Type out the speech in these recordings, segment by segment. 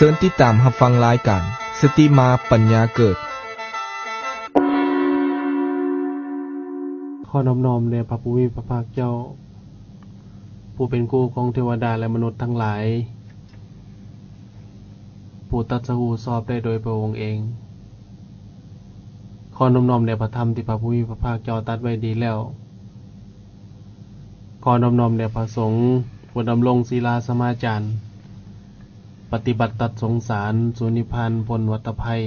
เชิญติดตามรับฟังรายการสติมาปัญญาเกิดขอน้อมแด่พระผู้มีพระภาคเจ้าผู้เป็นครูของเทวดาและมนุษย์ทั้งหลายผู้ตรัสรู้ชอบได้โดยพระองค์เองขอน้อมแด่พระธรรมที่พระผู้มีพระภาคเจ้าตรัสไว้ดีแล้วขอน้อมแด่พระสงฆ์ผู้ดำรงศีลาสมาจารย์ปฏิบัติตัดสงสารสูนิพพานพ้นวัฏภัย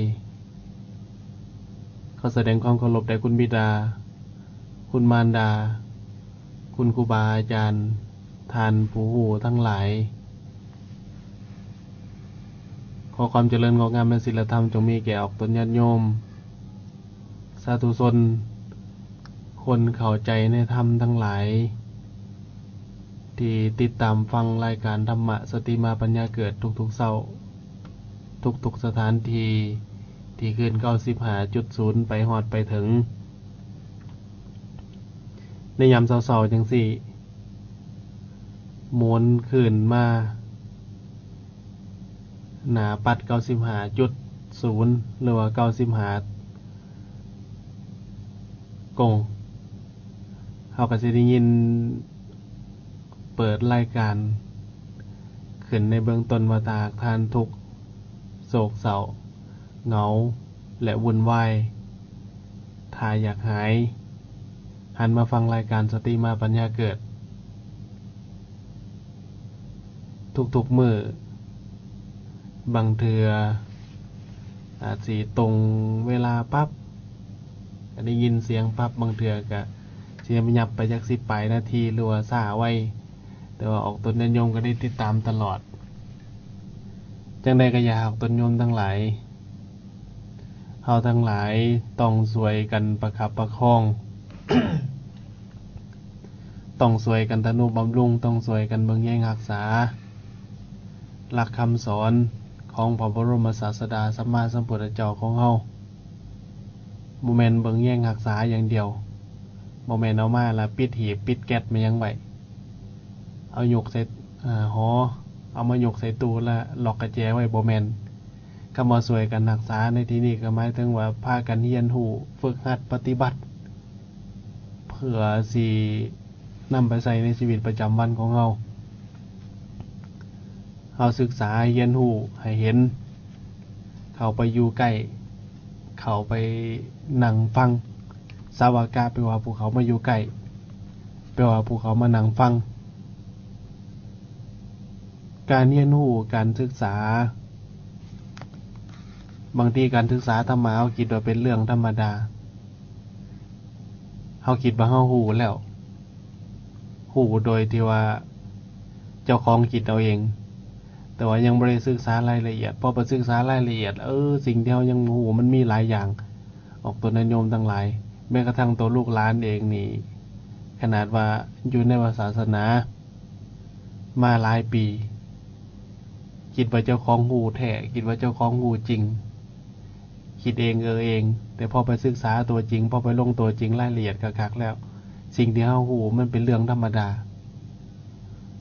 ขอแสดงความเคารพแด่คุณบิดาคุณมารดาคุณครูบาอาจารย์ท่านผู้หูทั้งหลายขอความเจริญงอกงามในศีลธรรมจงมีแก่ออกตนญาติโยมสาธุชนคนเข้าใจในธรรมทั้งหลายที่ติดตามฟังรายการธรรมะสติมาปัญญาเกิดทุกๆเช้าทุกๆสถานที่ขึ้น95.0ไปฮอดไปถึงในยามเช้าๆจังสี่ม้วนขึ้นมาหนาปัด95.0หรือว่า95กงเขาก็สิได้ยินเปิดรายการขึ้นในเบื้องต้นว่าตากทานทุกโศกเศร้าเหงาและวุ่นวายถ้าอยากหายหันมาฟังรายการสติมาปัญญาเกิดทุกๆมื้อบางเทื่ออาจสิตรงเวลาปั๊บได้ยินเสียงปั๊บบางเทื่อก็สิยับไปจัก10 ปลายนาทีหรือว่าช้าไว้แต่ว่าออกตนญาติโยมก็ได้ติดตามตลอดจังใดก็อยากออกตนโยมทั้งหลายเฮาทั้งหลายต้องช่วยกันประคับประคอง ต้องช่วยกันทนุบำรุงต้องช่วยกันเบิ่งแย่งรักษาหลักคำสอนของพระบรมศาสดาสัมมาสัมพุทธเจ้าของเฮาบ่แม่นเบิ่งแย่งรักษาอย่างเดียวบ่แม่นเอามาแล้วปิดหีบปิดแก๊สมายังไว้เอายกใส่หอเอามายกใส่ตู้แล้วล็อกกระแจไว้บ่แม่นคำว่าช่วยกันรักษาในที่นี้ก็หมายถึงว่าพากันเรียนรู้ฝึกหัดปฏิบัติเพื่อสินำไปใช้ในชีวิตประจำวันของเราศึกษาเรียนรู้ให้เห็นเข้าไปอยู่ใกล้เข้าไปนั่งฟังสาวากาแปลว่าภูเขามาอยู่ใกล้แปลว่าภูเขามานั่งฟังการเรียนรู้การศึกษาบางทีการศึกษาธรรมะเราคิดว่าเป็นเรื่องธรรมดาเราคิดว่าเรารู้แล้วรู้โดยที่ว่าเจ้าของคิดเอาเองแต่ว่ายังบ่ได้ศึกษารายละเอียดพอไปศึกษารายละเอียดสิ่งที่เรายังรู้มันมีหลายอย่างออกตัวญาติโยมทั้งหลายแม้กระทั่งตัวลูกหลานเองนี่ขนาดว่าอยู่ในศาสนามาหลายปีคิดว่าเจ้าของรู้แท้คิดว่าเจ้าของรู้จริงคิดเองเองแต่พอไปศึกษาตัวจริงพอไปลงตัวจริงรายละเอียดคักๆแล้วสิ่งที่เรารู้มันเป็นเรื่องธรรมดา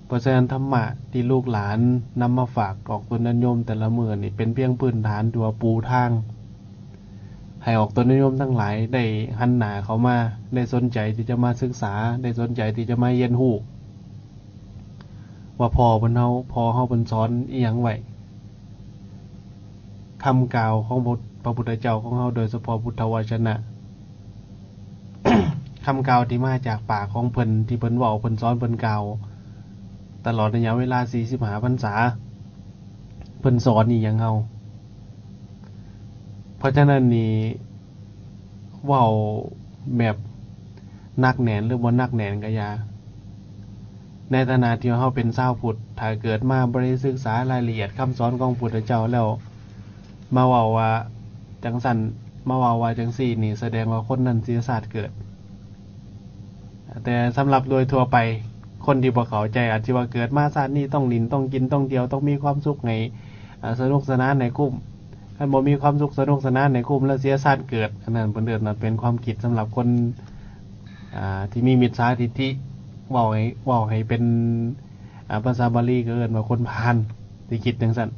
เพราะฉะนั้นธรรมะที่ลูกหลานนำมาฝากออกตัวญาติโยมแต่ละมื้อนี่เป็นเพียงพื้นฐานตัวปูทางให้ออกตัวญาติโยมทั้งหลายได้หันหน้าเข้ามาได้สนใจที่จะมาศึกษาได้สนใจที่จะมาเรียนรู้ว่าพ่อเพิ่นเฮาเพิ่นสอนอีหยังไว้คำกล่าวของพระพุทธเจ้าของเฮาโดยเฉพาะพุทธวจนะ คำกล่าวที่มาจากปากของเพิ่นที่เพิ่นเว้าเพิ่นสอนเพิ่นกล่าวตลอดระยะเวลา45พรรษาเพิ่นสอนอีหยังเฮาเพราะฉะนั้นนี่เว้าแบบนักแหนนหรือบ่นักแหนนก็อย่าในฐานะที่เฮาเป็นชาวพุทธถ้าเกิดมาบ่ได้ศึกษารายละเอียดคำสอนของพุทธเจ้าแล้วมาเว้าว่าจังซั่นมาเว้าว่าจังซี่นี่แสดงว่าคนนั้นเสียชาติเกิดแต่สำหรับโดยทั่วไปคนที่บ่เข้าใจอาจสิว่าเกิดมาชาตินี้ต้องลิ้นต้องกินต้องเที่ยวต้องมีความสุขในสนุกสนานในคุ้มคันบ่มีความสุขสนุกสนานในคุ้มแล้วเสียชาติเกิดอันนั้นเพิ่นเอิ้นว่าเป็นความคิดสำหรับคนที่มีมิจฉาทิฏฐิเว้าให้เป็นภาษาบาลีก็เอิ้นว่าคนพาลที่คิดจังซั่น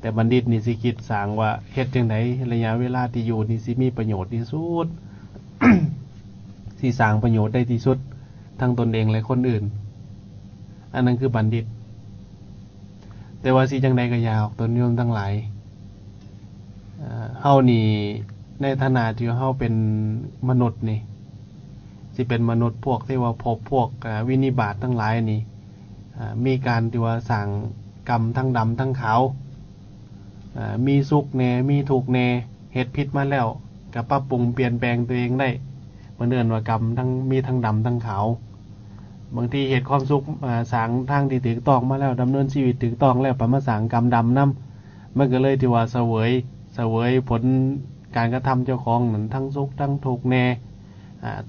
แต่บัณฑิตนี่สิคิดสร้างว่าเฮ็ดจังไดระยะเวลาที่อยู่นี่สิมีประโยชน์ที่สุด สิสร้างประโยชน์ได้ที่สุดทั้งตนเองและคนอื่นอันนั้นคือบัณฑิตแต่ว่าสิจังไดก็อย่าออกตนโยมทั้งหลายเฮานี่ในฐานะที่เฮาเป็นมนุษย์นี่สิเป็นมนุษย์พวกที่ว่าพบพวกวินิบาตทั้งหลายนี่มีการที่ว่าสร้างกรรมทั้งดำทั้งขาวมีสุขแน่มีทุกข์แน่เฮ็ดผิดมาแล้วก็ปรับปรุงเปลี่ยนแปลงตัวเองได้มันเอิ้นว่ากรรมทั้งมีทั้งดำทั้งขาวบางทีเฮ็ดความสุขสร้างทางที่ถูกต้องมาแล้วดำเนินชีวิตถูกต้องแล้วไปมาสร้างกรรมดำนำมันก็เลยที่ว่าเสวยผลการกระทำเจ้าของนั้นทั้งสุขทั้งทุกข์แน่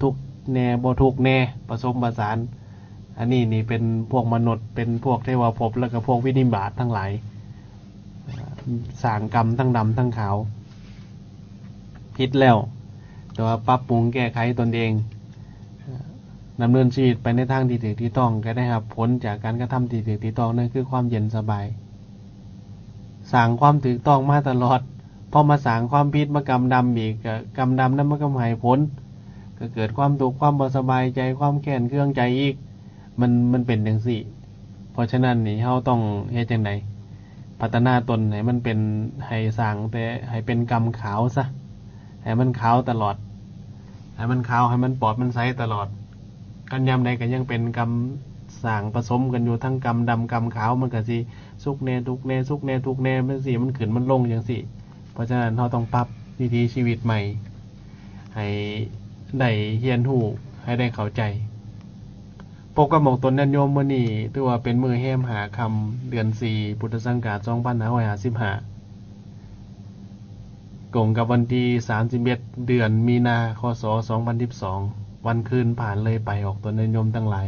ทุกข์แน่บ่ทุกข์แน่ผสมผสานอันนี้นี่เป็นพวกมนุษย์เป็นพวกเทวภพแล้วก็พวกวินิบาตทั้งหลายสร้างกรรมทั้งดำทั้งขาวผิดแล้วแต่ว่าปรับปรุงแก้ไขตนเองดำเนินชีวิตไปในทางที่ถูกที่ต้องก็ได้ครับผลจากการกระทำที่ถูกที่ต้องนั่นคือความเย็นสบายสร้างความถูกต้องมาตลอดพอมาสร้างความผิดมากรรมดำอีกกรรมดำนั้นมันก็ให้ผลก็เกิดความทุกข์ความบ่สบายใจความแค้นเคืองใจอีกมันเป็นจังซี่เพราะฉะนั้นนี่เฮาต้องเฮ็ดจังไดพัฒนาตนให้มันเป็นให้สร้างแต่ให้เป็นกรรมขาวซะให้มันขาวตลอดให้มันขาวให้มันปลอดมันใสตลอดกันยามใดก็ยังเป็นกรรมสร้างผสมกันอยู่ทั้งกรรมดำกรรมขาวมันก็สิสุขแน่ทุกข์แน่สุขแน่ทุกข์แน่มันสิมันขึ้นมันลงจังซี่เพราะฉะนั้นเราต้องปรับวิถีชีวิตใหม่ให้ได้เรียนรู้ให้ได้เข้าใจปกกับหมองตนญาติโยมมื้อนี้ถือว่าเป็นมื้อแห่มหาค่ำเดือน4พุทธศักราช2555ตรงกับวันที่31เดือนมีนาคศ2012วันคืนผ่านเลยไปออกตนญาติโยมทั้งหลาย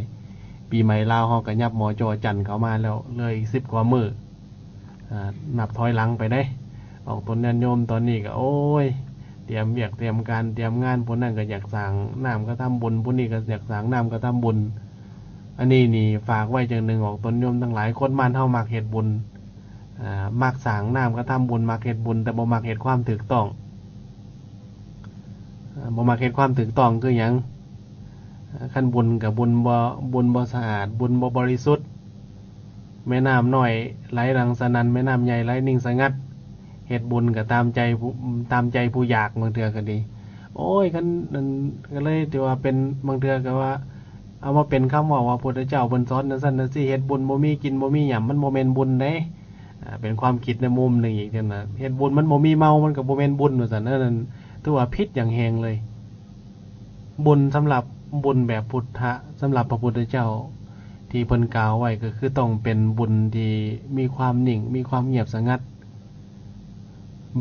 ปีใหม่ลาวเฮาก็ยับหมอจอจันทร์เข้ามาแล้วเลยอีก10กว่ามื้อนับถอยหลังไปได้ออกตนญาติโยมตอนนี้ก็โอ้ยเตรียมเวียกเตรียมการเตรียมงานผู้นั้นก็อยากสร้างน้ำก็ทำบุญผู้นี้ก็อยากสร้างน้ำก็ทำบุญอันนี้นี่ฝากไว้จังหนึ่งออกตนโยมทั้งหลายคนบ้านเฮามักเฮ็ดบุญมักสร้างน้ำก็ทำบุญมักเฮ็ดบุญแต่บ่มักเฮ็ดความถูกต้องบ่มักเฮ็ดความถูกต้องคือหยังคันบุญกับบุญบ่สะอาดบุญบ่บริสุทธิ์แม่น้ำน้อยไหลรังสนั่นแม่น้ำใหญ่ไหลนิ่งสงัดเฮ็ดบุญก็ตามใจผู้อยากบางเทื่อก็ดีโอ้ยคันนั้นก็เลยที่ว่าเป็นบางเทื่อก็ว่าเอามาเป็นคำว่าพุทธเจ้าเพิ่นสอนจังซั่นจังซี่เฮ็ดบุญบ่มีกินบ่มีหยังมันบ่แม่นบุญเด้เป็นความคิดในมุมนึงอีกจังนั้นเฮ็ดบุญมันบ่มีเมามันก็บ่แม่นบุญว่าซั่นนั่นถือว่าผิดอย่างแรงเลยบุญสำหรับบุญแบบพุทธะสำหรับพระพุทธเจ้าที่เพิ่นกล่าวไว้ก็คือต้องเป็นบุญที่มีความนิ่งมีความเงียบสงัด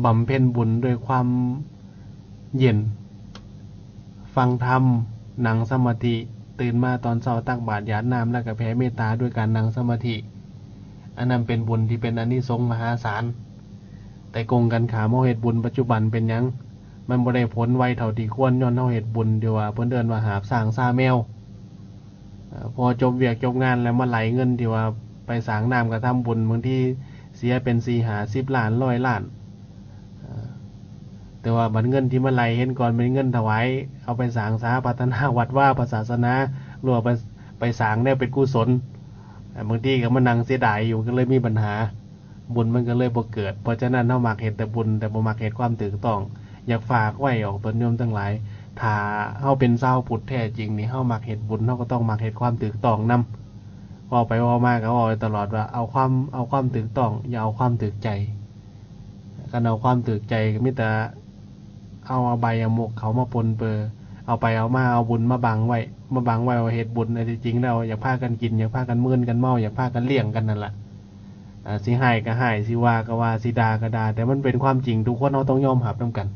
บำเพ็ญบุญด้วยความเย็นฟังธรรมนั่งสมาธิตื่นมาตอนเช้าตักบาตรหยาดน้ำแล้วก็แผ่เมตตาด้วยการนั่งสมาธิอันนั้นเป็นบุญที่เป็นอานิสงส์มหาศาลแต่กงกันขามเฮาเฮ็ดบุญปัจจุบันเป็นหยังมันบ่ได้ผลไวเท่าที่ควรย้อนเฮาเฮ็ดบุญที่ว่าเพิ่นเอิ้นว่าหาบสร้างซาแมวพอจบเวียกจบงานแล้วมาไหลเงินที่ว่าไปสร้างน้ำก็ทำบุญบางทีเสียเป็น4-50ล้าน100ล้านแต่ว่าบัดเงินที่มาไหลเห็นก่อนเป็นเงินถวายเอาไปสร้างสาพัฒนาวัดว่าศาสนาหรือว่าไปสร้างแนวเป็นกุศลบางทีก็มานั่งเสียดายอยู่ก็เลยมีปัญหาบุญมันก็เลยบ่เกิดเพราะฉะนั้นเฮามักเฮ็ดแต่บุญแต่บ่มักเฮ็ดความถูกต้องอยากฝากไว้ออกตนโยมทั้งหลายถ้าเฮาเป็นชาวพุทธแท้จริงนี่เฮามักเฮ็ดบุญเฮาก็ต้องมักเฮ็ดความถูกต้องนำพอไปเว้ามาก็เว้าตลอดว่าเอาความถูกต้องอย่าเอาความถูกใจกันเอาความถูกใจก็มีแต่เอาอบายมุขเขามาปนเปื้อเอาไปเอามาเอาบุญมาบังไว้ว่าเฮ็ดบุญอันที่จริงแล้วอยากพากันกินอยากพากันมื้นกันเมาอยากพากันเลี้ยงกันนั่นล่ะสิให้ก็ให้สิว่าก็ว่าสิด่าก็ด่าแต่มันเป็นความจริงทุกคนเฮาต้องยอมรับนำกัน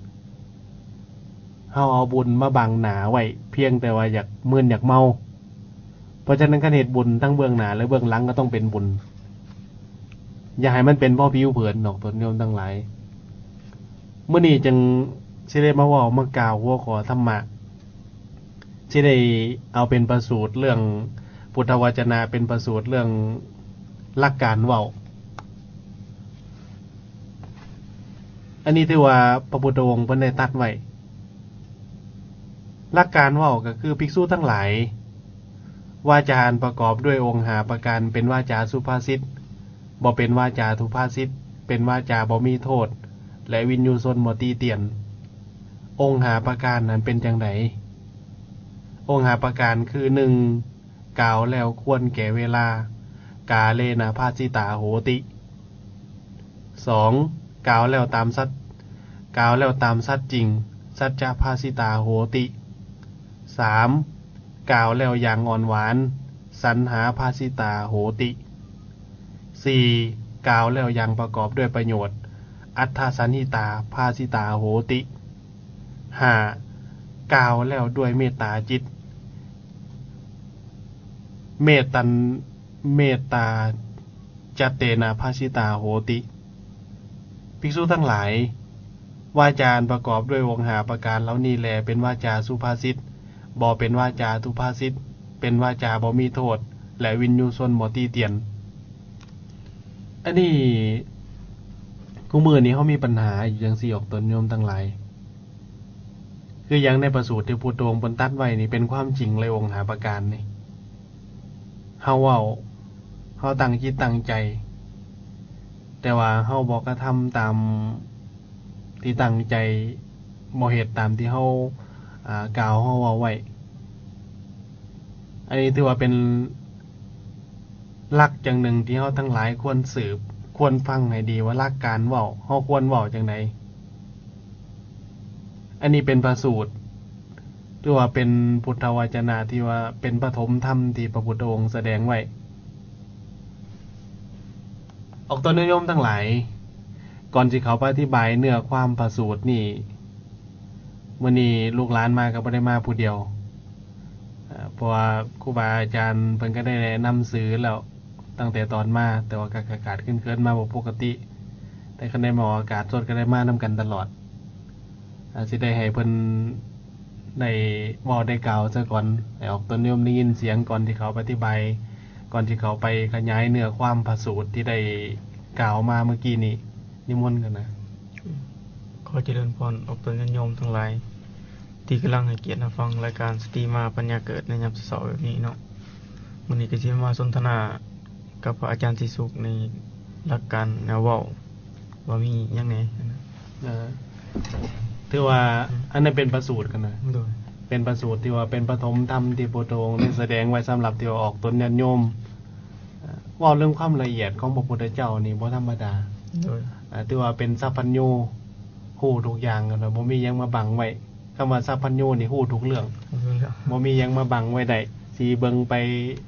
เฮาเอาบุญมาบังหน้าไว้เพียงแต่ว่าอยากมื้นอยากเมาเพราะฉะนั้นการเฮ็ดบุญทั้งเบื้องหน้าและเบื้องหลังก็ต้องเป็นบุญอย่าให้มันเป็นเพราะผิวเผินดอกตนโยมทั้งหลายมื้อนี้จึงสิได้มาเว้ามากล่าวหัวข้อธรรมะสิได้เอาเป็นประสูตรเรื่องพุทธวจนะเป็นประสูตรเรื่องหลักการเว้า อันนี้ถือว่าพระพุทธองค์เพิ่นได้ตรัสไว้หลักการเว้าก็คือภิกษุทั้งหลายวาจาประกอบด้วยองค์หาประการเป็นวาจาสุภาษิตบ่เป็นวาจาทุภาษิตเป็นวาจาบ่มีโทษและวินยูชนบ่ตีเตียนองค์หาประการนั้นเป็นจังไดองค์หาประการคือ1กล่าวแล้วควรแก่เวลากาเลนะภาสิตาโหติ2กล่าวแล้วตามสัจกล่าวแล้วตามสัจจริงสัจจะภาสิตาโหติ3กล่าวแล้วอย่างอ่อนหวานสรรหาภาสิตาโหติ4กล่าวแล้วอย่างประกอบด้วยประโยชน์อัตถสันหิตาภาสิตาโหติ5กล่าวแล้วด้วยเมตตาจิตเมตตาจเตนะภาสิตาโหติภิกษุทั้งหลายวาจาประกอบด้วยวงหาประการเหล่านี้แลเป็นวาจาสุภาษิตบ่เป็นวาจาทุภาษิตเป็นวาจาบ่มีโทษและวินยูชนบ่ตีเตียนอันนี้กูมือนี้เขามีปัญหาอยู่จังซี่ออกตนโยมทั้งหลายคืออย่างในประสูตรที่พุทธองค์เพิ่นตรัสไว้นี่เป็นความจริงเลยวงหาประการนี่เฮาเว้าเฮาตั้งจิตตั้งใจแต่ว่าเฮาบ่กระทำตามที่ตั้งใจบ่เฮ็ดตามที่เฮากล่าวเฮาเว้าไว้อันนี้ถือว่าเป็นหลักจังหนึ่งที่เฮาทั้งหลายควรสืบควรฟังให้ดีว่าหลักการเว้าเฮาควรเว้าจังไดอันนี้เป็นประสูตรหรือว่าเป็นพุทธวจนะที่ว่าเป็นปฐมธรรมที่พระพุทธองค์แสดงไว้ออกตนนิยมทั้งหลายก่อนที่เขาอธิบายเนื้อความประสูตรนี่มื้อนี้ลูกหลานมาก็บ่ได้มาผู้เดียวเพราะว่าครูบาอาจารย์เพิ่นก็ได้แนะนำสื่อแล้วตั้งแต่ตอนมาแต่ว่าก็ขาดเคลื่อนมาบ่ปกติแต่คันได้มาอากาศสดก็ได้มานำกันตลอดสิได้ให้เพิ่นได้เว้าได้กล่าวซะก่อนให้ออกตนนิยมได้ยินเสียงก่อนที่เขาอธิบายก่อนที่เขาไปขยายเนื้อความพระสูตรที่ได้กล่าวมาเมื่อกี้นี้นิมนต์กันนะขอเจริญพรออกตนโยมทั้งหลายที่กำลังให้เกียรติฟังรายการสตรีมาปัญญาเกิดในยามเช้าแบบนี้เนาะมื้อนี้ก็สิมาสนทนากับพระอาจารย์สิสุขในหลักการแนวเว้าว่ามีหยังแหน่ถือว่าอันนั้นเป็นประสูตรกันนะโดยเป็นประสูตรที่ว่าเป็นปฐมธรรมที่พระพุทธองค์ได้แสดงไว้สำหรับที่ว่าออกตนญาติโยมเว้าเรื่องความละเอียดของพระพุทธเจ้านี่บ่ธรรมดาโดยถือว่าเป็นสัพพัญญูฮู้ทุกอย่างกันบ่มีหยังมาบังไว้คำว่าสัพพัญญูนี่ฮู้ทุกเรื่องบ่มีหยังมาบังไว้ได้สิเบิ่งไป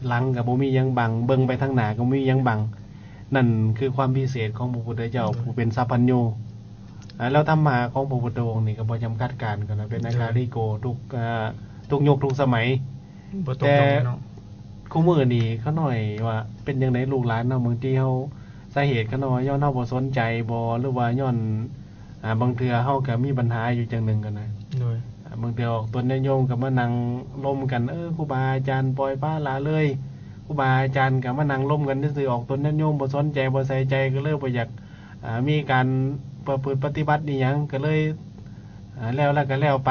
หลังก็บ่มีหยังบังเบิ่งไปทางหน้าก็บ่มีหยังบังนั่นคือความพิเศษของพระพุทธเจ้าผู้เป็นสัพพัญญูแล้วธรรมะของพระพุทธองค์นี่ก็บ่จำกัดการกันนะเป็นอาการิโกทุกยุคทุกสมัยแต่คู่มื้อนี้เขาหน่อยว่าเป็นจังได๋ลูกหลานเนาะบางทีเฮาสาเหตุเขาน้อยย้อนเฮาบ่สนใจบ่หรือว่าย้อนบางเทื่อเฮาก็มีปัญหาอยู่จังนึงกันนะโดยบางเทื่อออกตนโยมก็มานั่งล้มกันครูบาอาจารย์ปล่อยปละละเลยครูบาอาจารย์ก็มานั่งล้มกันซื่อๆออกตนโยมบ่สนใจบ่ใส่ใจก็เลยบ่อยากมีการประพฤติปฏิบัตินี่หยังก็เลยแล้วก็แล้วไป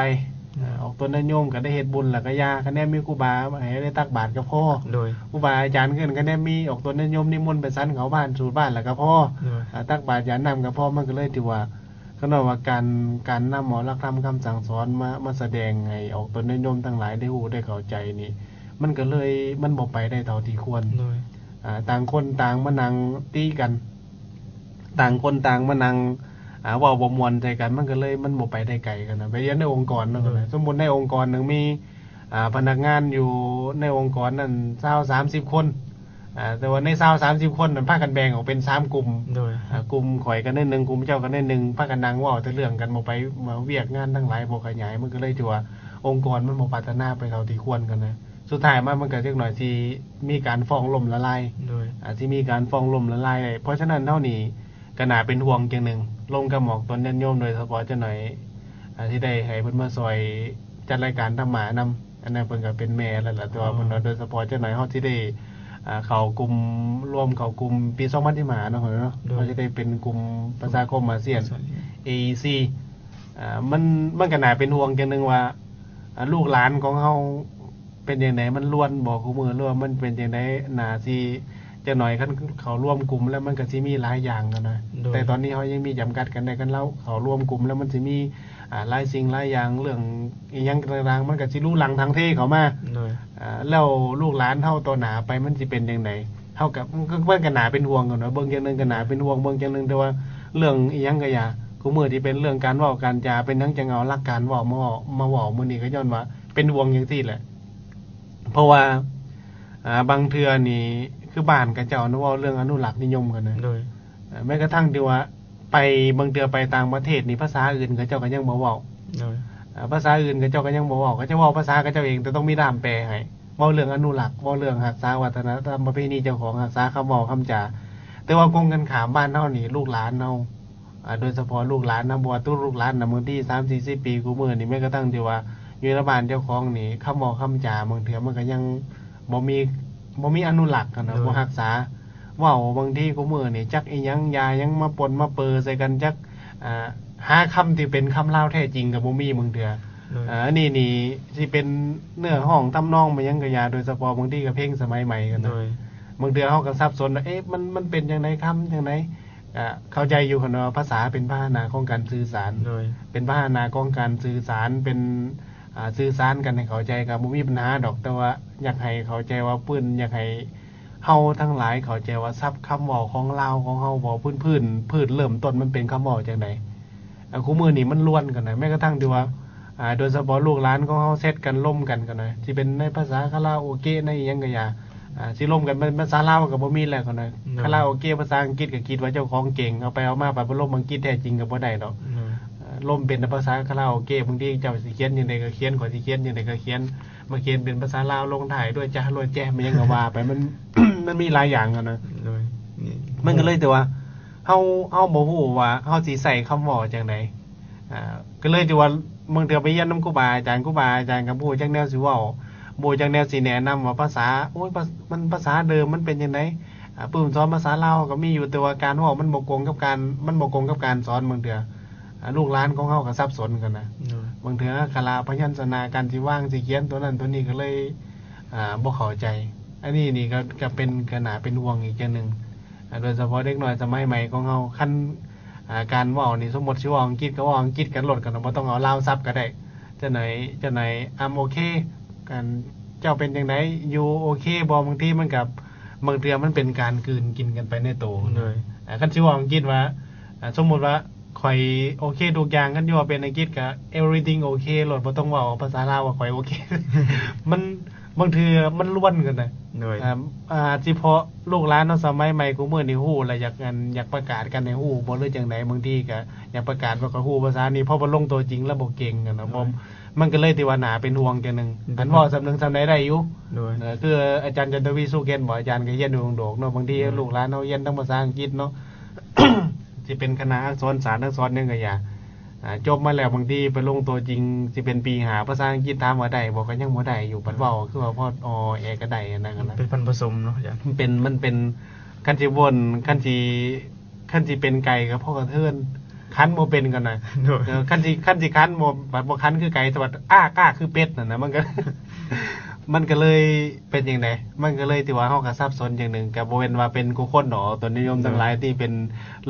ออกตนโยมก็ได้เฮ็ดบุญแล้วก็ยาคะแนนมีครูบาให้ได้ตักบาตรก็พอโดยครูบาอาจารย์ขึ้นคะแนนมีออกตนโยมนิมนต์ไปสันเขาบ้านสู่บ้านแล้วก็พอตักบาตรยาน้ำก็พอมันก็เลยถือว่าก็นว่าการนำหมอหลักธรรมคำสั่งสอนมาแสดงให้ออกตนโยมทั้งหลายได้ฮู้ได้เข้าใจนี่มันก็เลยมันบ่ไปได้เท่าที่ควรต่างคนต่างมานั่งตีกันต่างคนต่างมานั่งเว้าบ่ม่วนใจกันมันก็เลยมันบ่ไปได้ไกลกันนะไปเรียนในองค์กรนั่นก็เลยสมมุติในองค์กรนึงมีพนักงานอยู่ในองค์กรนั้น20-30 คนแต่ว่าใน20-30 คนนั้นพากันแบ่งออกเป็น3กลุ่มโดยกลุ่มข่อยกันได้1กลุ่มเจ้ากันได้1พากันนั่งเว้าแต่เรื่องกันบ่ไปมาเวียกงานทั้งหลายบ่ขยายมันก็เลยถือว่าองค์กรมันบ่พัฒนาไปเท่าที่ควรกันนะสุดท้ายมันก็จักหน่อยสิมีการฟ้องล้มละลายโดยสิมีการฟ้องล้มละลายเพราะฉะนั้นเท่านี้ก็น่าเป็นห่วงจังนึงลงกับหมอกตนญาติโยมโดยเฉพาะจังหน่อยที่ได้ให้เพิ่นมาซอยจัดรายการธรรมะนำอันนั้นเพิ่นก็เป็นแม่แล้วล่ะแต่ว่าเพิ่นโดยเฉพาะจังหน่อยเฮาสิได้ เข้ากลุ่มร่วมเข้ากลุ่มปี2015เนาะเนาะเขาจะได้เป็นกลุ่มประชาคมอาเซียน AEC มันก็น่าเป็นห่วงจังนึงว่าลูกหลานของเฮาเป็นจังไดมันล้วนบ่คุมื้อหรือว่ามันเป็นจังไดน่าสิจะหน่อยคันเขาร่วมกลุ่มแล้วมันก็สิมีหลายอย่างกันนะแต่ตอนนี้เฮายังมีจำกัดกันได้กันแล้วเขาร่วมกลุ่มแล้วมันสิมีหลายสิ่งหลายอย่างเรื่องอีหยังต่างๆมันก็สิรู้หลังทางเทเข้ามาแล้วลูกหลานเฮาต่อหน้าไปมันสิเป็นจังไดเฮากับมันก็น่าเป็นห่วงกันเนาะเบิ่งจังนึงก็น่าเป็นห่วงเบิ่งจังนึงแต่ว่าเรื่องอีหยังก็อย่าคุมื้อที่เป็นเรื่องการเว้าการจาเป็นทั้งจังเอาหลักการเว้ามาเว้ามื้อนี้ก็ย้อนว่าเป็นห่วงจังซี่แหละเพราะว่าบางเทื่อนี่คือบ้านกับเจ้าเนาะเว้าเรื่องอนุรักษ์นิยมกันนะแม้กระทั่งที่ว่าไปบางเทื่อไปต่างประเทศนี่ภาษาอื่นเขาเจ้าก็ยังบ่เว้าภาษาอื่นเขาเจ้าก็ยังบ่เว้าเขาจะเว้าภาษาเขาเจ้าเองแต่ต้องมีด้ามแปลให้เว้าเรื่องอนุรักษ์เว้าเรื่องรักษาวัฒนธรรมประเพณีเจ้าของรักษาคำเว้าคำจาแต่ว่าคงกันขามบ้านเฮานี่ลูกหลานเฮาโดยเฉพาะลูกหลานนะบ่ว่าตู้ลูกหลานน่ะบางที30-40 ปีกูมื้อนี่แม้กระทั่งที่ว่าอยู่ในบ้านเจ้าของนี่คำเว้าคำจาบางเทื่อมันก็ยังบ่มีอนุรักษ์กันนะบ่รักษาเว้าบางทีกูมื้อนี่จักอีหยังยายังมาปนมาเปอใส่กันจักหาคำที่เป็นคำลาวแท้จริงก็บ่มีบางเทื่ออันนี้นี่สิเป็นเนื้อห้องทำนองมายังก็ยาโดยเฉพาะบางทีก็เพลงสมัยใหม่กันนะบางเทื่อเฮาก็สับสนว่ามันเป็นจังได๋คำจังได๋เข้าใจอยู่คั่นว่าภาษาเป็นพาหนะของการสื่อสารเป็นพาหนะของการสื่อสารเป็นสื่อสารกันให้เข้าใจก็บ่มีปัญหาดอกแต่ว่าอยากให้เข้าใจว่าปื้นอยากให้เฮาทั้งหลายเข้าใจว่าศัพท์คำเว้าของลาวของเฮาบ่พื้นเริ่มต้นมันเป็นคำเว้าจังได๋คุมื้อนี้มันล้วนกันนะแม้กระทั่งที่ว่าโดยเฉพาะลูกหลานของเฮาเซตกันล่มกันนะสิเป็นในภาษาคาราโอเกะในอิหยังก็อย่าสิล่มกันเป็นภาษาลาวก็บ่มีแล้วกันนะคาราโอเกะภาษาอังกฤษก็คิดว่าเจ้าของเก่งเอาไปเอามาไปบ่ล่มอังกฤษแท้จริงก็บ่ได้ดอกล่มเป็นภาษาคาราโอเกะบางทีเจ้าสิเขียนจังได๋ก็เขียนขอสิเขียนจังได๋ก็เขียนมาเขียนเป็นภาษาลาวลงท้ายด้วยจ้าด้วยแจ้มันยังก็ว่าไปมัน มันมีหลายอย่างกันนะมันก็เลยแต่ว่าเฮาบ่ฮู้ว่าเฮาสิใส่คำเว้าจังได๋ก็เลยที่ว่าบางเทื่อไปเรียนนำครูบาอาจารย์ก็บ่ฮู้จักแนวสิเว้าบ่จักแนวสิแนะนำว่าภาษาโอ้ยมันภาษาเดิมมันเป็นจังได๋ปื้มสอนภาษาลาวก็มีอยู่แต่ว่าการเว้ามันบ่กงกับการสอนบางเทื่อลูกหลานของเฮาก็สับสนกันนะบางเทื่อคละพยัญชนะการสิวางสิเขียนตัวนั้นตัวนี้ก็เลยบ่เข้าใจอันนี้นี่ก็เป็นขนาดเป็นห่วงอีกอย่างนึงโดยเฉพาะเด็กน้อยสมัยใหม่ของเฮาคันการเว้านี่สมมุติสิเว้าอังกฤษก็เว้าอังกฤษกันลดกันบ่ต้องเอาลาวซับก็ได้จังไหนI'm okay กันเจ้าเป็นจังไดอยู่โอเคบ่บางทีมันกับบางเทื่อมันเป็นการกลืนกินกันไปในโตเลยคันสิเว้าอังกฤษว่าสมมุติว่าข่อยโอเคทุกอย่างกันอยู่ว่าเป็นอังกฤษก็ everything okay โลดบ่ต้องเว้าภาษาลาวว่าข่อยโอเค มันบางเทื่อมันล้วนกันนะสิเพาะลูกหลานเนาะสมัยใหม่กูมื้อนี้ฮู้แล้วอยากประกาศกันให้ฮู้บ่หรือจังได๋บางทีก็อยากประกาศว่าก็ฮู้ภาษานี้พอบ่ลงตัวจริงแล้วบ่เก่งกันนะบ่มันก็เลยที่ว่าน่าเป็นห่วงจังนึงอันเว้าสำนึงสำใดได้อยู่คืออาจารย์จันทวีสุเกนบ่อาจารย์ก็เรียนอยู่โดกเนาะบางทีลูกหลานเฮาเรียนทั้งภาษาอังกฤษเนาะ สิเป็นคณะอักษรศาสตร์อักษรนึงก็อย่าจบมาแล้วบางทีไปลงตัวจริงสิเป็นปีหาภาษาอังกฤษถามว่าได้บ่ก็ยังบ่ได้อยู่ปัดเว้าคือว่าพอแอก็ได้อันนั้นนะเป็นพันผสมเนาะอาจารย์มันเป็นคันสิวนคันสิเป็นไก่ก็พอกระเทือนคันบ่เป็นกันน่ะคันสิคันบ่คันคือไก่แต่ว่าก้าคือเป็ดนั่นน่ะมันก็ มันก็เลยเป็นจังได๋มันก็เลยที่ว่าเฮาก็สับสนอย่างนึงก็บ่แม่นว่าเป็นกูคนดอกตัวนิยมทั้งหลายที่เป็น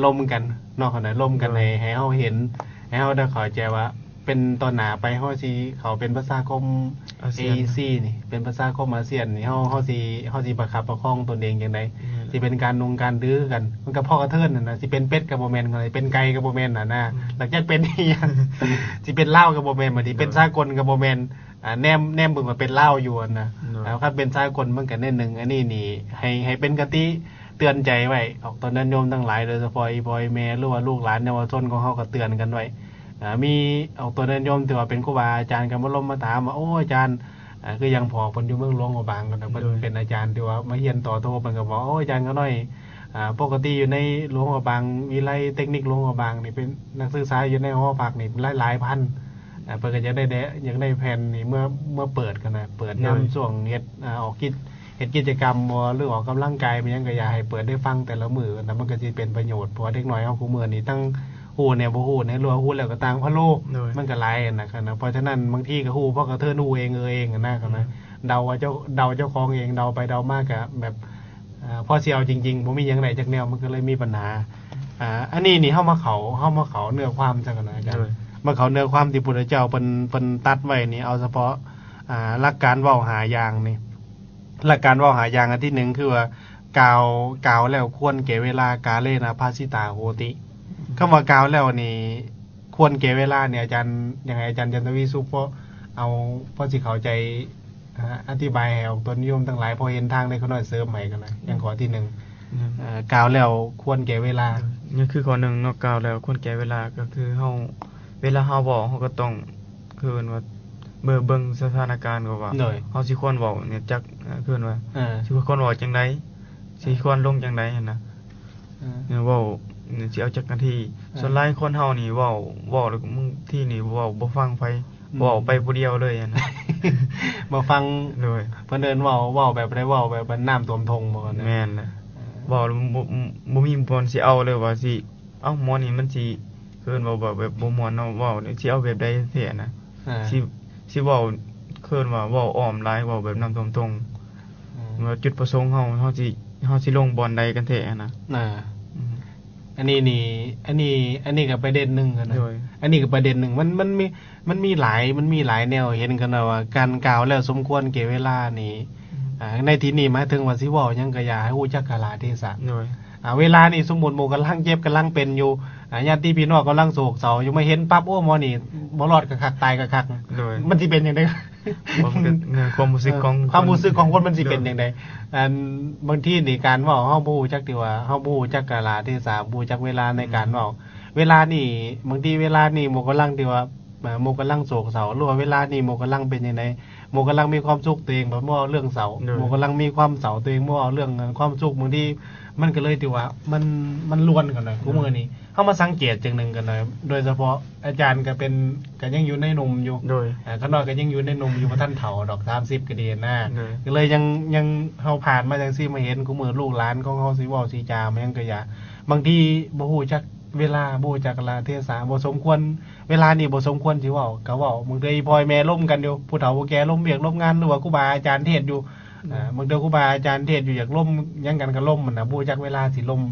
ลมกันเนาะคั่นน่ะลมกันให้เฮาเห็นให้เฮาได้เข้าใจว่าเป็นตอนหน้าไปเฮาสิเขาเป็นประชาคม AEC นี่เป็นประชาคมอาเซียนนี่เฮาสิประคับประคองตนเองจังได๋สิเป็นการการดื้อกันมันก็พอกระเทินนั่นน่ะสิเป็นเป็ดก็บ่แม่นกันเป็นไก่ก็บ่แม่นน่ะนะหลังจากเป็นอีหยังสิเป็นลาวก็บ่แม่นบัดนี้เป็นสากลก็บ่แม่นแนมเบิ่งว่าเป็นลาวอยู่นะแล้วครับเป็นสากลมันก็แน่นึงอันนี้นี่ให้เป็นกติเตือนใจไว้ออกตอนนั้นโยมทั้งหลายโดยเฉพาะอีพ่อแม่หรือว่าลูกหลานเยาวชนของเฮาก็เตือนกันไว้มีออกตัวนั้นโยมที่ว่าเป็นครูบาอาจารย์ก็มาลมมาถามว่าโอ้อาจารย์คือยังพอเพิ่นอยู่เมืองหลวงหัวบางกันเพิ่นเป็นอาจารย์ที่ว่ามาเรียนต่อโทเพิ่นก็บอกโอ้อาจารย์ก็น้อยปกติอยู่ในหลวงหัวบางวิไลเทคนิคหลวงหัวบางนี่เป็นนักศึกษาอยู่ในหอพักนี่หลายพันเพิ่นก็อยากได้แผนนี่เมื่อเปิดกันนะเปิดนำช่วงเฮ็ดออก ฮ็ดกิจกรรมบ่หรือออกกำลังกายมันยังก็อยากให้เปิดได้ฟังแต่ละมื้อนะมันก็สิเป็นประโยชน์เพราะว่าเด็กน้อยเฮาคุมื้อนี้ทั้งฮู้แหน่บ่ฮู้แหน่หรือว่าฮู้แล้วก็ต่างพะโลมันก็หลายนะครับนะเพราะฉะนั้นบางทีก็ฮู้เพราะกระเทินฮู้เองเองนะครับนะเดาว่าเจ้าของเองเดาไปเดามาก็แบบพอสิเอาจริงๆบ่มีหยังได้จักแนวมันก็เลยมีปัญหาอันนี้นี่เฮามาเขาเนื้อความจังกันนะอาจารย์มาเขาเนื้อความที่พุทธเจ้าเพิ่นตัดไว้นี่เอาเฉพาะหลักการเว้าหาอย่างนี่หลักการเว้าหาอย่างอันที่1คือว่ากล่าวแล้วควรแก่เวลากาเลนะภาสิตาโหติคำว่ากล่าวแล้วนี่ควรแก่เวลาเนี่ยอาจารย์ยังไงอาจารย์จันทวีสุขเพราะสิเข้าใจอธิบายให้ออกตัวนิยมทั้งหลายพอเห็นทางได้เขาน้อยเสริมใหม่กันนะอย่างข้อที่1กล่าวแล้วควรแก่เวลานี่คือข้อ1เนาะกล่าวแล้วควรแก่เวลาก็คือเวลาเฮาเว้าเฮาก็ต้องคือว่าเบิ่งสถานการณ์ก็ว่าเฮาสิควรเว้าเนี่ยจักคือว่าสิควรเว้าจังได๋สิควรลงจังได๋หั่นน่ะเว้าสิเอาจักนาทีส่วนหลายคนเฮานี่เว้าแล้วมึงที่นี่เว้าบ่ฟังไผเว้าไปผู้เดียวเลยหั่นน่ะบ่ฟังเลยเพิ่นเอิ้นเว้าแบบใดเว้าแบบน้ำท่วมทงบ่แม่นน่ะเว้าบ่มีผลสิเอาเลยว่าสิเอ้าหมอนี่มันสิเคินเว้าแบบบ่ม่วนเนาะเว้าสิเอาแบบใดแท้น่ะสิเว้าเคินว่าเว้าอ้อมหลายเว้าแบบน้ำท่วมทงว่าจุดประสงค์เฮาสิลงบอลใดกันแท้น่ะอันนี้ก็ประเด็นนึงกันนะอันนี้ก็ประเด็นนึงมันมีหลายแนวเห็นกันว่าการกล่าวแล้วสมควรแก่เวลานี่ในที่นี้หมายถึงว่าสิเว้าหยังก็อย่าให้ฮู้จักกาลเทศะเวลานี่สมมุติหมู่กำลังเจ็บกำลังเป็นอยู่ญาติพี่น้องกำลังโศกเศร้าอยู่มาเห็นปั๊บโอ้หมอนี่บ่รอดก็คักตายก็คักมันสิเป็นจังได๋ความรู้สึกของคนมันสิเป็นจังได๋บางทีนี่การเว้าเฮาบ่ฮู้จักที่ว่าเฮาบ่ฮู้จักกาลเทศะบ่ฮู้จักเวลาในการเว้าเวลานี่บางทีเวลานี่หมู่กำลังที่ว่าหมู่กำลังโศกเศร้าหรือว่าเวลานี่หมู่กำลังเป็นจังได๋หมู่กำลังมีความสุขตัวเองบ่ว่าเรื่องเศร้าหมู่กำลังมีความเศร้าตัวเองบ่ว่าเรื่องความสุขบางทีมันก็เลยที่ว่ามันล้วนกันหน่อยกูมื้อนี้เฮามาสังเกตจังนึงกันหน่อยโดยเฉพาะอาจารย์ก็เป็นก็ยังอยู่ในหนุ่มอยู่โดยข้างนอกก็ยังอยู่ในหนุ่มอยู่บ่ทันเฒ่าดอก30ก็ดีนะก็เลยยังเฮาผ่านมาจังซี่มาเห็นกูมื้อลูกหลานของเฮาสิเว้าสิจามันยังก็อย่าบางทีบ่ฮู้จักเวลาบ่ฮู้จักกาลเทศะบ่สมควรเวลานี่บ่สมควรสิเว้าก็เว้าบางทีพ่อแม่ล้มกันอยู่ผู้เฒ่าผู้แก่ล้มเวียกล้มงานหรือว่าครูบาอาจารย์เทศน์อยู่บางเทื่อครูบาอาจารย์เทศน์อยู่อยากล้มยังกันก็ล้มมันน่ะบ่รู้จักเวลาสิล้ม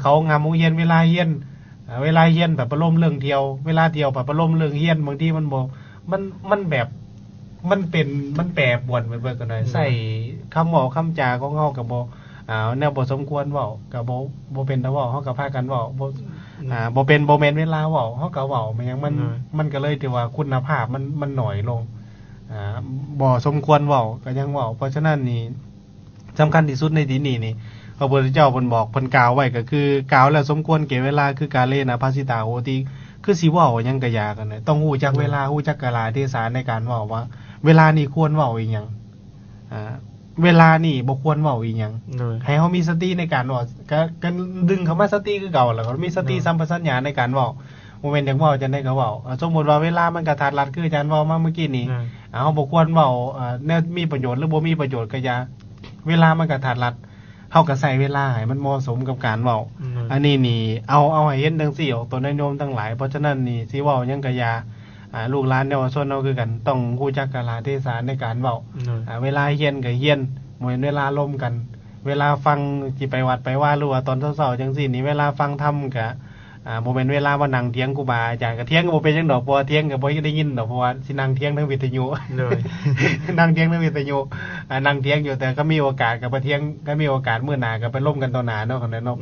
เขางามโรงเรียนเวลาเรียนแบบประโลมเรื่องเที่ยวเวลาเที่ยวแบบประโลมเรื่องเรียนบางทีมันบ่มันแบบมันแปรปรวนเบิดกันหน่อยใส่คำเว้าคำจาของเฮาก็บ่แนวบ่สมควรเว้าก็บ่เป็นตาเว้าเฮาก็พากันเว้าบ่เป็นบ่แม่นเวลาเว้าเฮาก็เว้ามันยังมันก็เลยที่ว่าคุณภาพมันน้อยลงบ่สมควรเว้าก็ยังเว้าเพราะฉะนั้นนี่สำคัญที่สุดในที่นี้นี่พระพุทธเจ้าเพิ่นบอกเพิ่นกล่าวไว้ก็คือกล่าวแล้วสมควรแก่เวลาคือกาเลนะภาสิตาโหติคือสิเว้าหยังก็อย่ากันต้องฮู้จักเวลาฮู้จักกาลเทศะในการเว้าว่าเวลานี้ควรเว้าอีหยังเวลานี่บ่ควรเว้าอีหยังให้เฮามีสติในการเว้าก็ดึงเข้ามาสติคือเก่าแล้วก็มีสติสัมปชัญญะในการเว้าบ่แม่นจังเว้าจังได๋ก็เว้าสมมุติว่าเวลามันกระทัดรัดคืออาจารย์เว้ามาเมื่อกี้นี้เฮาบ่ควรเว้าแนวมีประโยชน์หรือบ่มีประโยชน์ก็อย่าเวลามันกระทัดรัดเฮาก็ใช้เวลาให้มันเหมาะสมกับการเว้าอันนี้นี่เอาให้เห็นจังซี่ออกตัวโยมทั้งหลายเพราะฉะนั้นนี่สิเว้าหยังก็อย่าลูกหลานเยาวชนเฮาคือกันต้องรู้จักกาลเทศะในการเว้าเวลาเรียนก็เรียนบ่แม่นเวลาล้มกันเวลาฟังสิไปวัดไปว่าหรือว่าตอนเช้าๆจังซี่นี่เวลาฟังธรรมก็บ่แม่นเวลามานั่งเถียงครูบาอาจารย์ก็เถียงก็บ่เป็นจังดอกเพราะว่าเถียงก็บ่ได้ยินดอกเพราะว่าสินั่งเถียงทางวิทยุเลยนั่งเถียงทางวิทยุนั่งเถียงอยู่แต่ก็มีโอกาสก็ไปเถียงก็มีโอกาสมื้อหน้าก็ไปร่วมกันต่อหน้าเนาะคั่นเนาะ